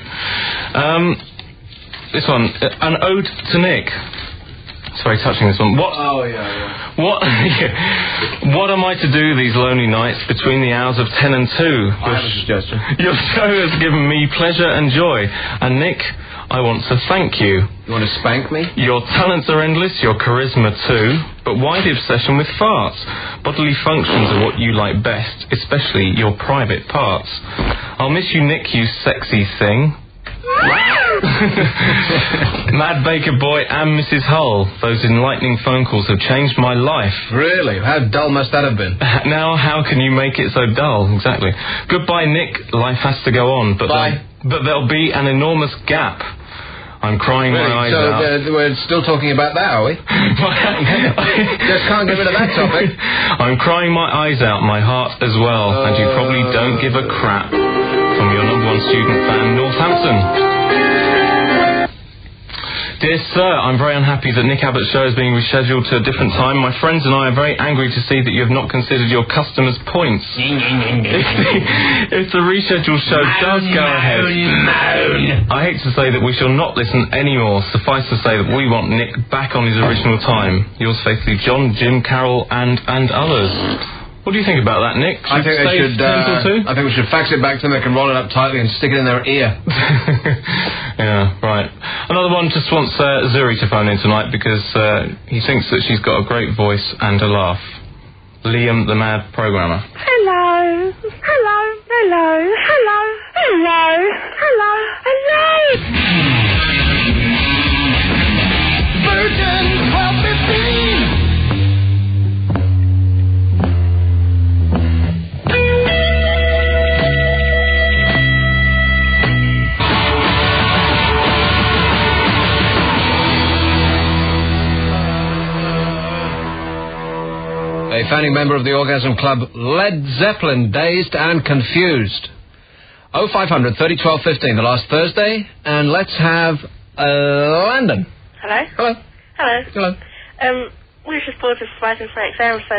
This one, an ode to Nick. It's very touching, this one. What? Oh, yeah. What? What am I to do these lonely nights between the hours of 10 and 2? I have a suggestion. Your show has given me pleasure and joy. And Nick, I want to thank you. You want to spank me? Your talents are endless, your charisma too. But why the obsession with farts? Bodily functions are what you like best, especially your private parts. I'll miss you, Nick, you sexy thing. Mad Baker Boy and Mrs. Hull, those enlightening phone calls have changed my life. Really? How dull must that have been? Now, how can you make it so dull? Exactly. Goodbye, Nick. Life has to go on, but there'll be an enormous gap. I'm crying my eyes out. So we're still talking about that, are we? Just can't get rid of that topic. I'm crying my eyes out, my heart as well, and you probably don't give a crap. From your number one student fan, Northampton. Dear Sir, I'm very unhappy that Nick Abbott's show is being rescheduled to a different time. My friends and I are very angry to see that you have not considered your customers' points. If the rescheduled show does go ahead, I hate to say that we shall not listen anymore. Suffice to say that we want Nick back on his original time. Yours faithfully, John, Jim, Carol, and others. What do you think about that, Nick? I think we should fax it back to them. They can roll it up tightly and stick it in their ear. Yeah, right. Another one just wants Zuri to phone in tonight because he thinks that she's got a great voice and a laugh. Liam, the mad programmer. Hello. Hello. Hello. Hello. Hello. Hello. Hello. Virgin 1215. A founding member of the Orgasm Club, Led Zeppelin, dazed and confused. 0500 30 12 15, the last Thursday, and let's have Landon. Hello? Hello. Hello. Hello. We were just bored of revising for exams, so...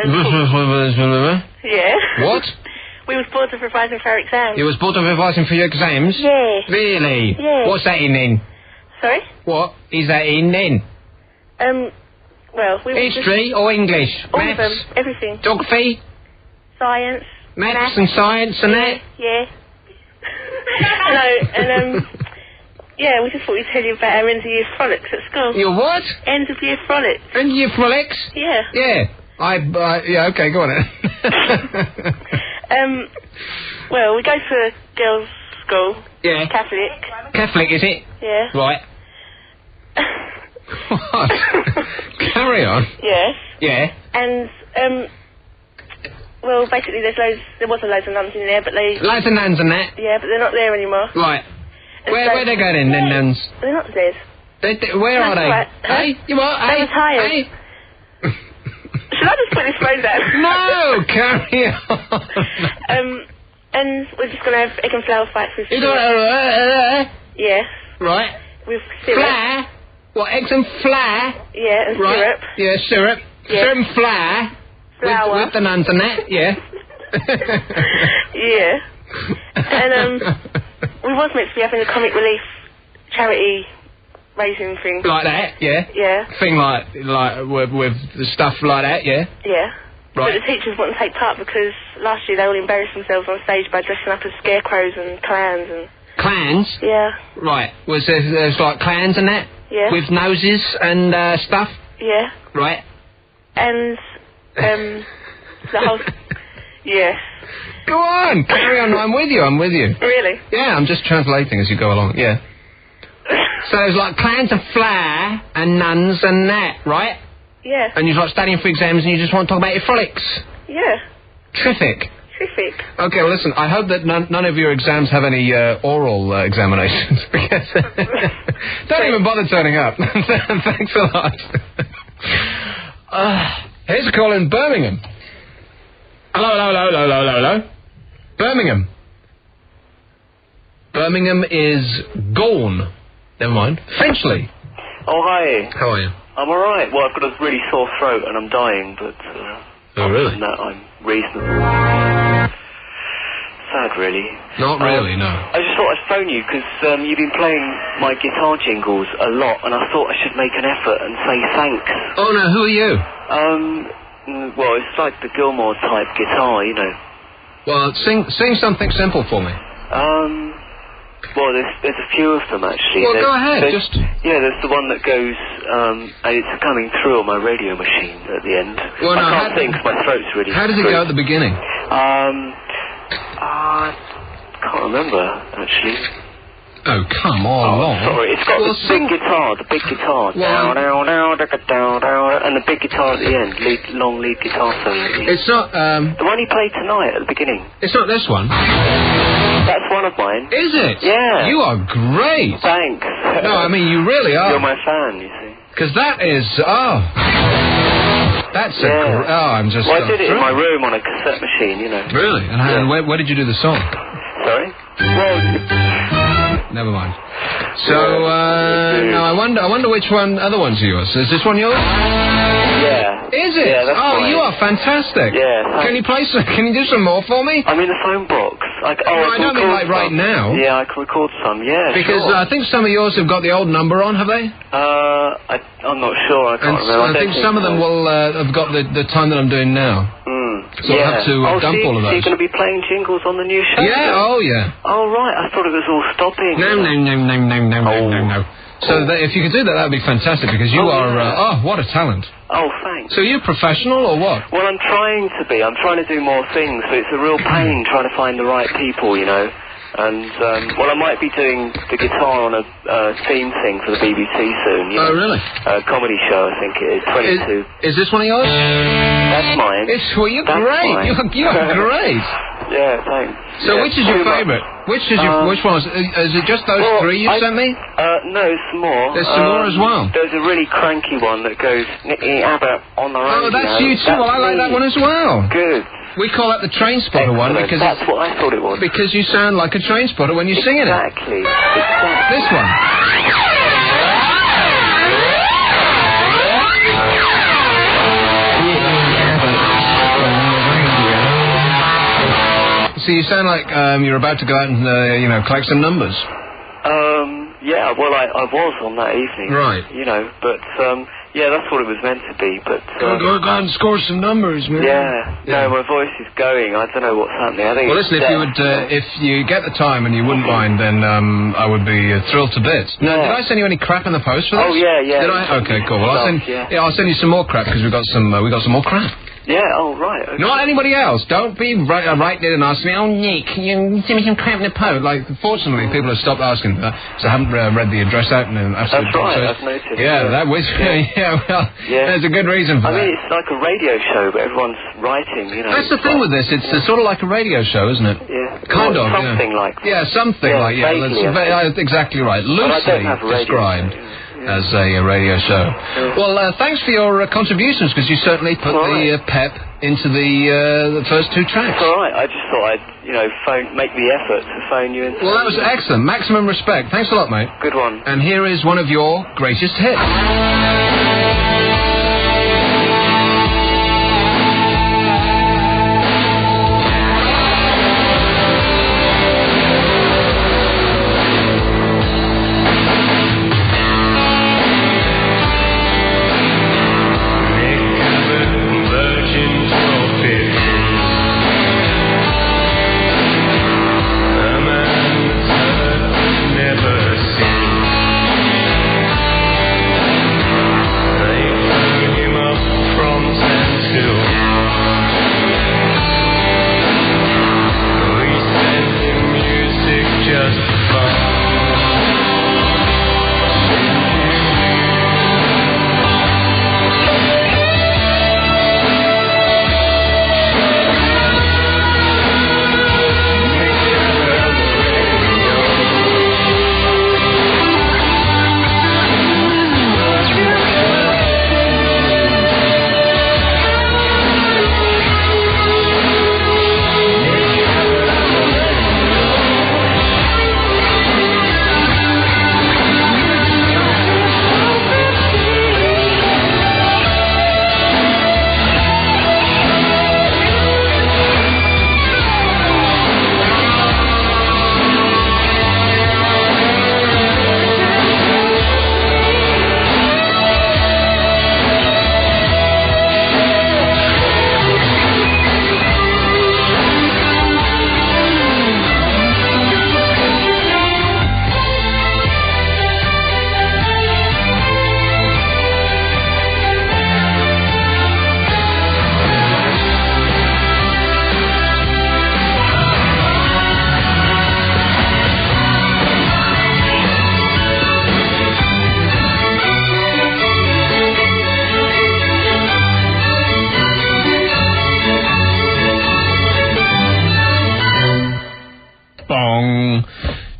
Yeah. What? We was bored of revising for our exams. You was bored of revising for your exams? Yeah. Really? Yeah. What's that in then? Sorry? What is that in then? Well, we were History or English? All Maths? of them. Everything. Geography? Science. Maths and science and that? Yeah. No, yeah, we just thought we'd tell you about our end of year frolics at school. Your what? End of year frolics. End of year frolics? Yeah. Yeah. Yeah, okay, go on then. Well, we go to a girls' school. Yeah. Catholic. Catholic, is it? Yeah. Right. What? Carry on. Yes. Yeah. And, well, basically there wasn't loads of nuns in there, but they... Loads of nuns and that? Yeah, but they're not there anymore. Right. Where they going in, then, nuns? They're not there. Where are they? Right. Hey, you what? They retired. Hey. Should I just put this phone down? No, carry on. And we're just going to have egg and flour fights with... Yes. Right. With syrup. Flour? What, eggs and flour? Yeah, and right. syrup. Yeah, syrup. Yeah. Syrup and flour. Flour. With the nuns and that, yeah. Yeah. And, we was meant to be having a comic relief charity raising thing. Like that, yeah? Yeah. Thing like with the stuff like that, yeah? Yeah. Right. But the teachers wouldn't take part because last year they all embarrassed themselves on stage by dressing up as scarecrows and clowns and... Clans? Yeah. Right. Was there's like clans and that? Yeah. With noses and stuff? Yeah. Right. And, the whole... Yes. Go on, carry on, I'm with you. Really? Yeah, I'm just translating as you go along, yeah. So there's like clans of flour and nuns and that, right? Yeah. And you're like studying for exams and you just want to talk about your frolics. Yeah. Terrific. Okay, well listen, I hope that none of your exams have any oral examinations. Don't even bother turning up. Thanks a lot. Here's a call in Birmingham. Hello. Birmingham. Birmingham is gone. Never mind. Finchley. Oh, hi. How are you? I'm alright. Well, I've got a really sore throat and I'm dying, but... oh, really? Other than that, I'm reasonable. So, sad, really. Not really, no. I just thought I'd phone you because you've been playing my guitar jingles a lot, and I thought I should make an effort and say thanks. Oh, no, who are you? Well, it's like the Gilmore type guitar, you know. Well, sing something simple for me. Well, there's a few of them, actually. Well, go ahead, Yeah, there's the one that goes, and it's coming through on my radio machine at the end. Well, no, I can't sing 'cause my throat's really How does it go at the beginning? I can't remember, actually. Oh, come on. Sorry, it's got the big guitar, the big guitar. Down, and the big guitar at the end, long lead guitar solo. It's not, the one you played tonight at the beginning. It's not this one. That's one of mine. Is it? Yeah. You are great. Thanks. No, I mean, you really are. You're my fan, you see. Because that is, that's I'm just... Well, I did it in my room on a cassette machine, you know. Really? And where did you do the song? Sorry? Well... Never mind. So, now I wonder which other ones are yours. Is this one yours? Yeah. Is it? Yeah, that's mine. You are fantastic. Yeah. Can you do some more for me? I'm in the phone box. I don't mean like right now. Yeah, I can record some, yeah. Because I think some of yours have got the old number on, have they? I'm not sure, I can't remember. I think some of them will have got the time that I'm doing now. So I'll have to dump all of those. So you're going to be playing jingles on the new show? Yeah, yeah. Oh, right, I thought it was all stopping. No. So if you could do that, that would be fantastic, because you are, what a talent. Oh, thanks. So you're professional, or what? Well, I'm trying to be. I'm trying to do more things, so it's a real pain trying to find the right people, you know. And, I might be doing the guitar on a theme thing for the BBC soon. You know? Really? A comedy show, I think it is. 22. Is this one of yours? That's mine. You're great. You're great. Yeah, thanks. So which is your favourite? Which one? Is it just those three you sent me? No, some more. There's some more as well. There's a really cranky one that goes Nicky Abbott on the radio. Oh, that's you too. I like that one as well. Good. We call that the train spotter one because that's what I thought it was. Because you sound like a train spotter when you're singing it. Exactly. This one. So you sound like you're about to go out and collect some numbers. Yeah. Well, I was on that evening. Right. You know, but yeah, that's what it was meant to be. But go and score some numbers, man. Yeah. No, my voice is going. I don't know what's happening. I think. Well, listen, if you get the time and you wouldn't mind, then I would be thrilled to bits. Now, did I send you any crap in the post for this? Oh yeah. Did I? Okay, cool. Well, I'll send you some more crap because we got some more crap. Yeah, oh, right. Okay. Not anybody else. Don't be writing in and asking me, oh, Nick, you send me some crap in the post. Like, fortunately, people have stopped asking that, so I haven't read the address out. And that's right, I've noticed. Yeah, that was... there's a good reason for that. I mean, it's like a radio show, but everyone's writing, you know. That's the thing with this. It's sort of like a radio show, is't it? Yeah. Kind of, something like that. Yeah, something like, that's exactly right. Loosely described as a radio show. Well, thanks for your contributions, because you certainly put the pep into the first two tracks. All right. I just thought I'd, make the effort to phone you in. Well, that was excellent. Maximum respect. Thanks a lot, mate. Good one. And here is one of your greatest hits.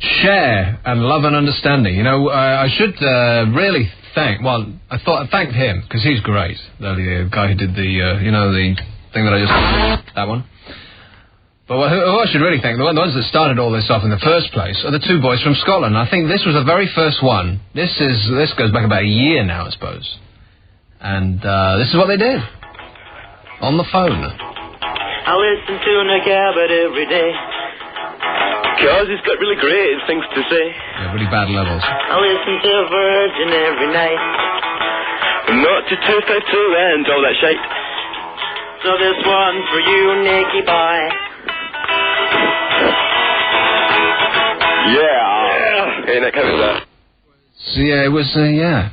share and love and understanding. You know, I should really thank. Well, I thought I thanked him because he's great. The guy who did the the thing that I just that one. But who I should really thank, the ones that started all this off in the first place, are the two boys from Scotland. I think this was the very first one. This goes back about a year now, I suppose. And this is what they did. On the phone. I listen to Nick Abbott every day, cause he's got really great things to say. Yeah, really bad levels. I listen to Virgin every night, not to 252 and all that shite. So this one's for you, Nicky Bye. Yeah. Hey, Nick, how was that? So, yeah, it was, yeah.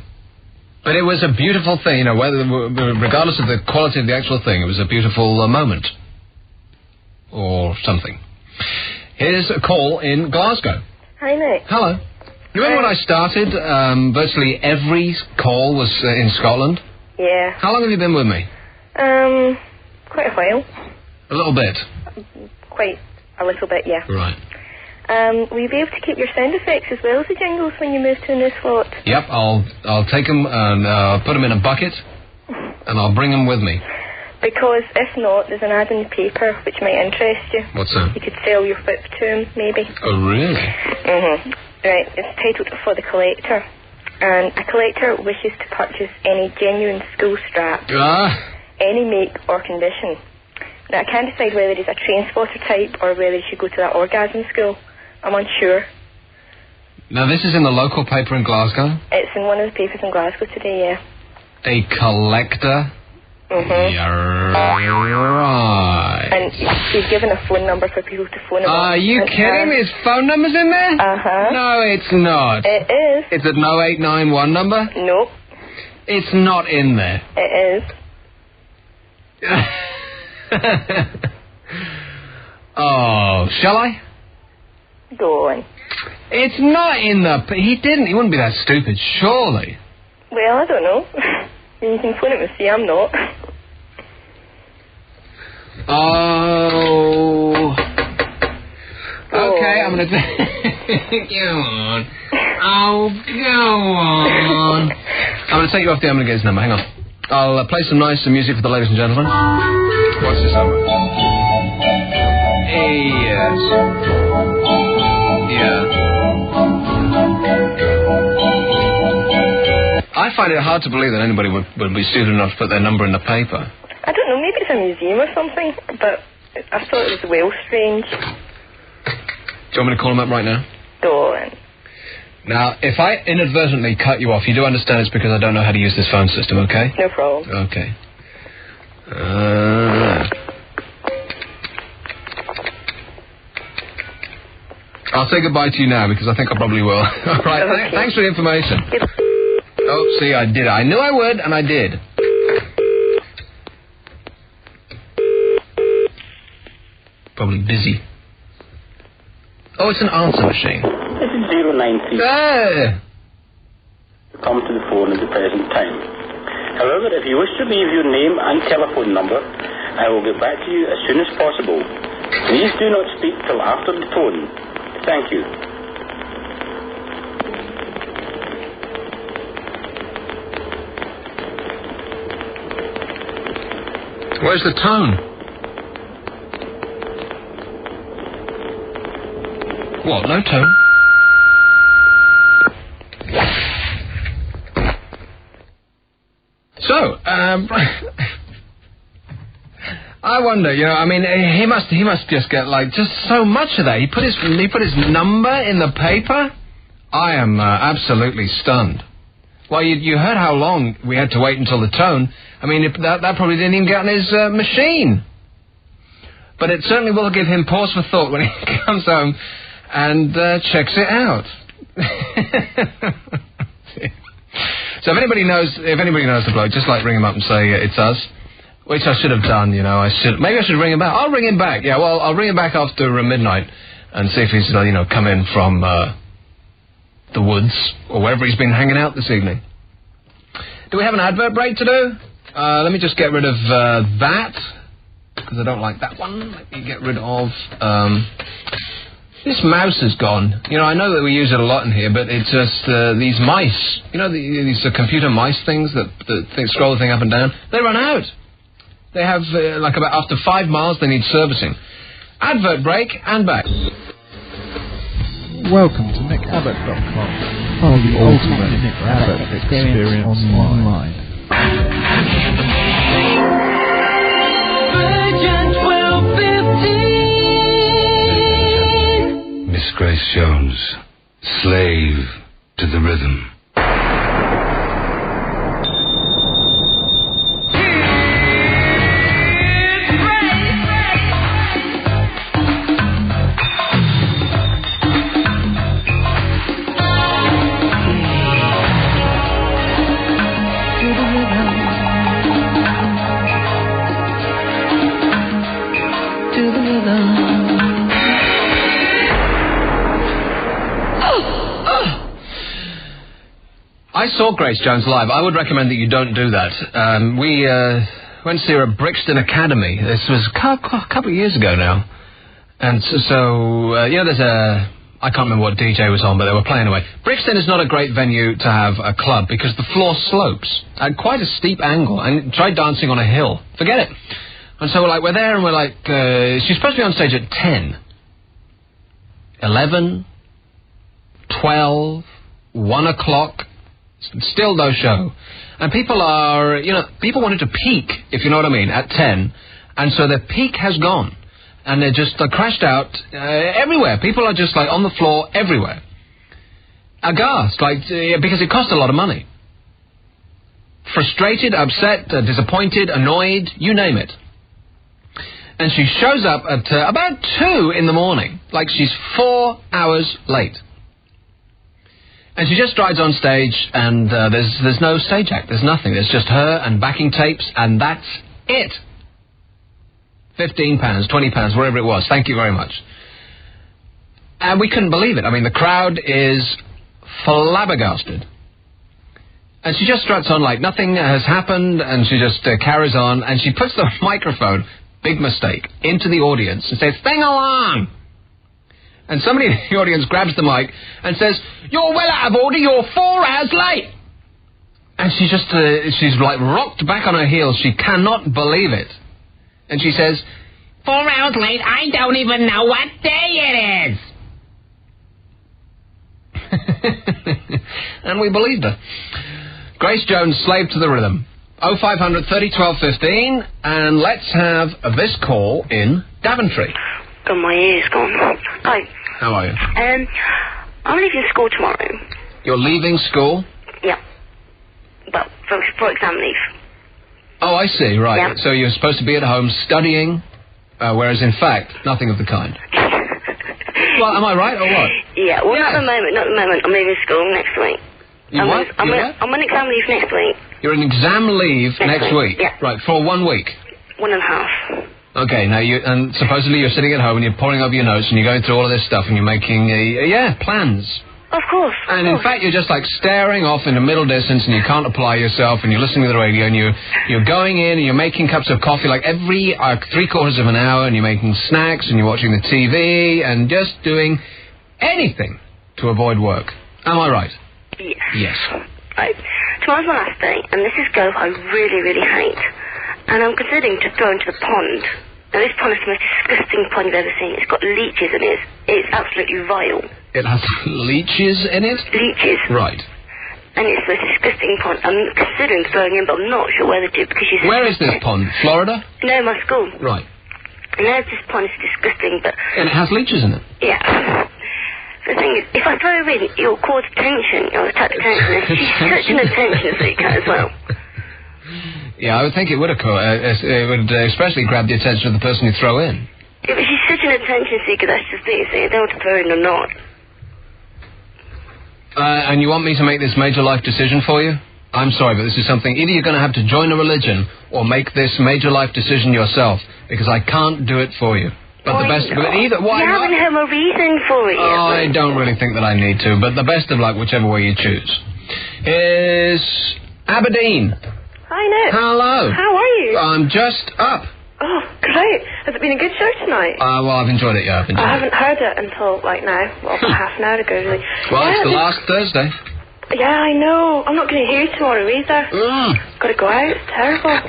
But it was a beautiful thing, you know, regardless of the quality of the actual thing, it was a beautiful moment. Or something. Here's a call in Glasgow. Hi, Nick. Hello. You remember when I started, virtually every call was in Scotland? Yeah. How long have you been with me? Quite a while. A little bit? Quite a little bit, yeah. Right. Will you be able to keep your sound effects as well as the jingles when you move to a new slot? Yep, I'll take them and put them in a bucket, and I'll bring them with me. Because if not, there's an ad in the paper which might interest you. What's that? You could sell your whip to him, maybe. Oh, really? Mm-hmm. Right, it's titled For the Collector. And a collector wishes to purchase any genuine school strap, any make or condition. Now, I can't decide whether he's a train spotter type or whether he should go to that orgasm school. I'm unsure. Now, this is in the local paper in Glasgow? It's in one of the papers in Glasgow today, yeah. A collector? Mm-hmm. Yeah, right. And he's given a phone number for people to phone him. Are you kidding me? His phone number's in there? Uh-huh. No, it's not. It is. It's a 0891 number? Nope. It's not in there. It is. Oh, shall I? Go on. It's not in the... He wouldn't be that stupid, surely. Well, I don't know. You can phone him and see I'm not. Oh. Okay, I'm going to... Go on. Oh, go on. I'm going to take you off the... I'm going to get his number. Hang on. I'll play some nice music for the ladies and gentlemen. What's this number? Yes. Yeah. I find it hard to believe that anybody would be stupid enough to put their number in the paper. I don't know, maybe it's a museum or something, but I thought it was well strange. Do you want me to call him up right now? Go on. Now, if I inadvertently cut you off, you do understand it's because I don't know how to use this phone system, okay? No problem. Okay. I'll say goodbye to you now because I think I probably will. All right, okay. Thanks for the information. Oh, see, I did it. I knew I would, and I did. Probably busy. Oh, it's an answer machine. This is 093. Hey! Come to the phone at the present time. However, if you wish to leave your name and telephone number, I will get back to you as soon as possible. Please do not speak till after the tone. Thank you. Where's the tone? What, no tone? So, I wonder, you know, I mean, he must just get, like, just so much of that. He put his number in the paper? I am absolutely stunned. Well, you heard how long we had to wait until the tone. I mean, that probably didn't even get on his machine. But it certainly will give him pause for thought when he comes home and checks it out. So if anybody knows the bloke, just like ring him up and say it's us. Which I should have done, you know. Maybe I should ring him back. I'll ring him back. Yeah, well, I'll ring him back after midnight and see if he's, come in from the woods or wherever he's been hanging out this evening. Do we have an advert break to do? Let me just get rid of that because I don't like that one. Let me get rid of This mouse is gone. You know, I know that we use it a lot in here, but it's just these mice. You know, these computer mice things that scroll the thing up and down. They run out. They have, like, about after 5 miles, they need servicing. Advert break and back. Welcome to NickAbbott.com. Oh, the ultimate Nick Abbott experience online. Miss Grace Jones, slave to the rhythm. I saw Grace Jones live. I would recommend that you don't do that. We went to see her at Brixton Academy. This was a couple of years ago now. And so there's I can't remember what DJ was on, but they were playing away. Brixton is not a great venue to have a club because the floor slopes at quite a steep angle. And try dancing on a hill. Forget it. And so we're there and we're like, she's supposed to be on stage at 10. 11, 12, 1 o'clock. Still no show. And people wanted to peak, if you know what I mean, at 10. And so their peak has gone. And they're just crashed out everywhere. People are just, on the floor everywhere. Aghast, because it cost a lot of money. Frustrated, upset, disappointed, annoyed, you name it. And she shows up at about 2 in the morning. Like she's 4 hours late. And she just strides on stage, and there's no stage act. There's nothing. There's just her and backing tapes, and that's it. £15, £20, wherever it was. Thank you very much. And we couldn't believe it. I mean, the crowd is flabbergasted. And she just struts on like nothing has happened, and she just carries on, and she puts the microphone, big mistake, into the audience and says, "Sing along!" And somebody in the audience grabs the mic and says, "You're well out of order, you're 4 hours late." And she just, she's rocked back on her heels. She cannot believe it. And she says, 4 hours late, I don't even know what day it is. And we believed her. Grace Jones, slave to the rhythm. 0500 30 12 15, and let's have this call in Daventry. Got my ears gone. Hi. How are you? I'm leaving school tomorrow. You're leaving school? Yeah. Well, for exam leave. Oh, I see, right. Yeah. So you're supposed to be at home studying, whereas in fact, nothing of the kind. Well, am I right or what? Yeah, well, not at the moment. I'm leaving school next week. I'm on exam leave next week. You're on exam leave next week? Yeah. Right, for 1 week? 1.5. Okay, now and supposedly you're sitting at home and you're poring over your notes and you're going through all of this stuff and you're making, plans. Of course. And in fact, you're just staring off in the middle distance and you can't apply yourself and you're listening to the radio and you're going in and you're making cups of coffee every 3/4 of an hour and you're making snacks and you're watching the TV and just doing anything to avoid work. Am I right? Yes. Yes. Right. Tomorrow's my last day, and this is go I really, really hate. And I'm considering to throw into the pond. Now, this pond is the most disgusting pond you've ever seen. It's got leeches in it. It's absolutely vile. It has leeches in it? Leeches. Right. And it's the most disgusting pond. I'm considering throwing in, but I'm not sure whether to because she's... Where is this pond? Florida? No, my school. Right. And there's this pond. It's disgusting, but... And it has leeches in it? Yeah. The thing is, if I throw her in, it'll cause attention. It'll attract attention. She's such an attention seeker as well. Yeah, I would think it would occur. It would especially grab the attention of the person you throw in. Yeah, but she's such an attention seeker, that's just it. So I don't want to throw her in or not. And you want me to make this major life decision for you? I'm sorry, but this is something... Either you're going to have to join a religion or make this major life decision yourself, because I can't do it for you. But why the best... Not? But either... Why you haven't had a reason for it yet. Oh, I don't really think that I need to, but the best of luck, whichever way you choose. Is Aberdeen. Hi, Nick. Hello. How are you? I'm just up. Oh, great. Has it been a good show tonight? Well, I've enjoyed it, yeah. I haven't heard it until, like, now. Well, about half an hour ago, really. Well, it's the last Thursday. Yeah, I know. I'm not going to hear you tomorrow either. Got to go out. It's terrible.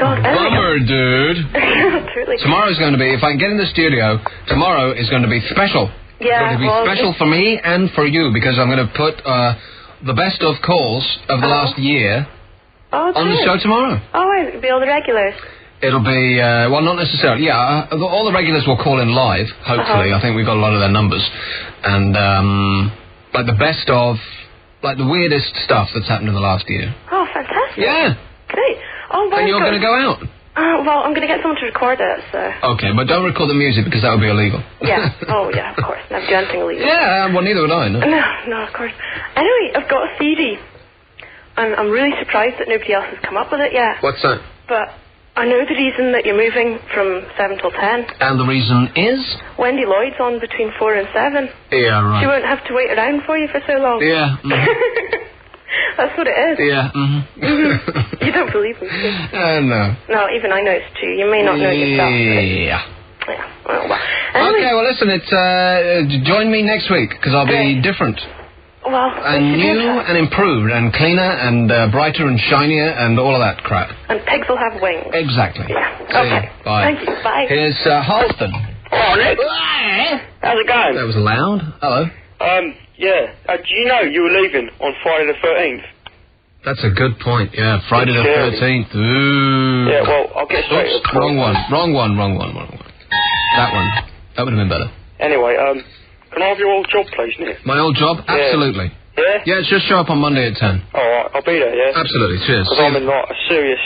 God, bummer, dude. Totally. Tomorrow's going to be, if I can get in the studio, tomorrow is going to be special. Yeah, it's going to be special for me and for you, because I'm going to put the best of calls of the last year on the show tomorrow. Oh, it'll be all the regulars. It'll be, well, not necessarily. Yeah, all the regulars will call in live, hopefully. I think we've got a lot of their numbers. And, like, the best of, like, the weirdest stuff that's happened in the last year. Oh, fantastic. Yeah. Great. Oh, well, and you're going to go out? Well, I'm going to get someone to record it, so... Okay, but don't record the music, because that would be illegal. Yeah. Oh, yeah, of course. Never do anything illegal. Yeah, well, neither would I, no. No, of course. Anyway, I've got a theory. I'm really surprised that nobody else has come up with it yet. What's that? But I know the reason that you're moving from 7 till 10. And the reason is? Wendy Lloyd's on between 4 and 7. Yeah, right. She won't have to wait around for you for so long. Yeah. That's what it is. Yeah. You don't believe me? No. No, even I know it's true. You may not know it yourself. Yeah. Well. Anyway. Okay, well, listen, it's join me next week, because I'll be different. Well, and new and improved and cleaner and brighter and shinier and all of that crap. And pigs will have wings. Exactly. Yeah. See Okay. you. Bye. Thank you. Bye. Here's Halston. Oh, Nick. How's it going? That was loud. Hello. Yeah. Do you know you were leaving on Friday the 13th? That's a good point. Yeah, Friday the 13th. Ooh. Yeah, well, I'll get straight to the point. Wrong one. That one. That would have been better. Anyway, can I have your old job, please, Nick? My old job? Yeah. Absolutely. Yeah? Yeah, just show up on Monday at 10. Alright, I'll be there, yeah? Absolutely, cheers. Because I'm in, like, a serious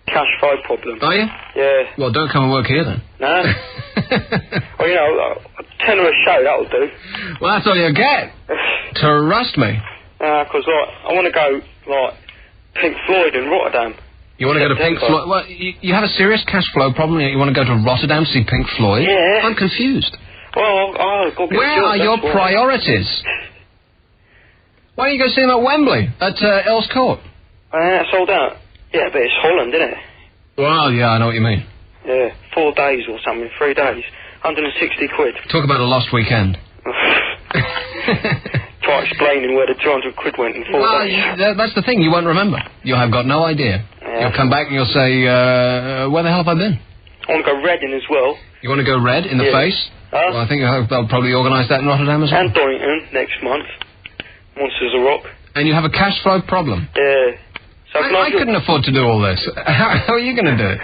cash flow problem. Are you? Yeah. Well, don't come and work here, then. No? Well, you know, a tenner a show, that'll do. Well, that's all you get. Trust me. Because, like, I want to go, like, Pink Floyd in Rotterdam. You want to go to Pink Floyd? Well, you have a serious cash flow problem. You want to go to Rotterdam to see Pink Floyd? Yeah. I'm confused. Well, I'll go get Where are your priorities? Why don't you go see them at Wembley, at Earls Court? Sold out. Yeah, but it's Holland, isn't it? Well, yeah, I know what you mean. Yeah, 4 days or something, 3 days. 160 quid. Talk about a lost weekend. Try explaining where the 200 quid went in 4 days. That's the thing, you won't remember. You'll have got no idea. Yeah. You'll come back and you'll say, where the hell have I been? I want to go Reading as well. You want to go red in the face? Well, I think they'll probably organise that in Rotterdam as well. And Dorrington next month. Monsters of Rock. And you have a cash flow problem? Yeah. So I couldn't afford to do all this. How are you going to do it?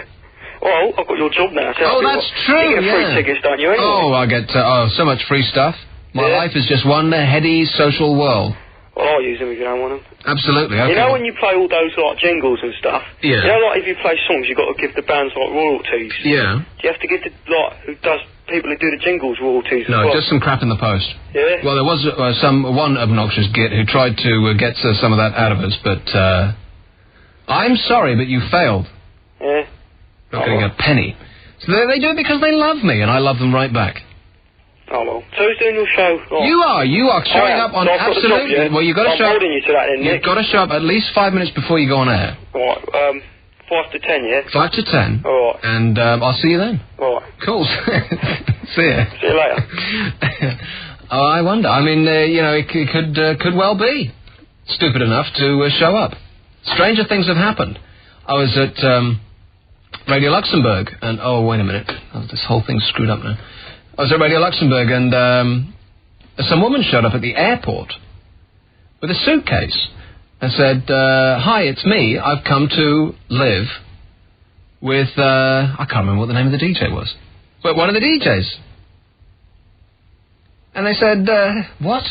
Well, I've got your job now. So oh, that's true, You get free tickets, don't you, anyway? Oh, I get so much free stuff. My life is just one heady social whirl. Well, I'll use them if you don't want them. Absolutely, okay. You know when you play all those, like, jingles and stuff? Yeah. You know, like, if you play songs, you've got to give the bands, like, royalties. Yeah. Do you have to give the, like, people who do the jingles royalties as well? No, just some crap in the post. Yeah? Well, there was one obnoxious git who tried to get some of that out of us, but, I'm sorry, but you failed. Yeah. Not getting a penny. So they do it because they love me, and I love them right back. Oh, well. So who's doing your show? Oh. You are showing up on... So I've got the job, yeah? Well, you've got to show... I'm holding you to that then, Nick. You've got to show up at least 5 minutes before you go on air. Right, 5 to 10, yeah? 5 to 10. All right. And I'll see you then. All right. Cool. See ya. See you later. Oh, I wonder. I mean, it could well be stupid enough to show up. Stranger things have happened. I was at Radio Luxembourg, and... Oh, wait a minute. Oh, this whole thing's screwed up now. I was at Radio Luxembourg, and some woman showed up at the airport with a suitcase and said, hi, it's me. I've come to live with... I can't remember what the name of the DJ was. But one of the DJs. And they said, what?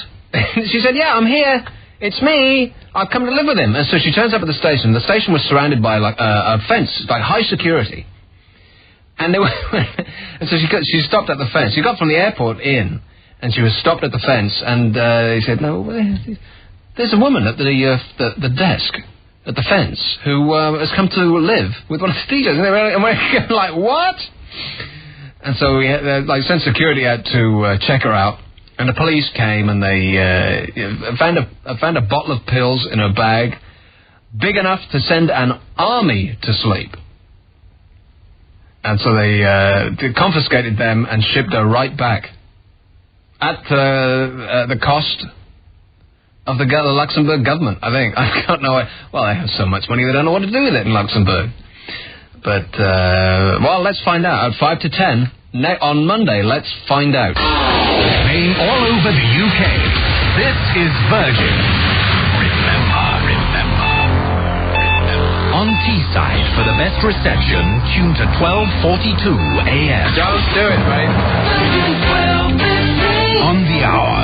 She said, yeah, I'm here. It's me. I've come to live with him. And so she turns up at the station. The station was surrounded by, like, a fence, like high security. And they were, and so she stopped at the fence. She got from the airport in, and she was stopped at the fence. And he said, "No, there's a woman at the desk at the fence who has come to live with one of the DJs." And we're like, "What?" And so we sent security out to check her out. And the police came, and they found a bottle of pills in her bag, big enough to send an army to sleep. And so they confiscated them and shipped her right back at the cost of the Luxembourg government, I think. I don't know. Well, they have so much money they don't know what to do with it in Luxembourg. But, well, let's find out. At 5 to 10 on Monday, let's find out. Playing all over the UK. This is Virgin. Remember. On Teesside for the best reception, tune to 12:42 a.m. Don't do it, mate. On the hour.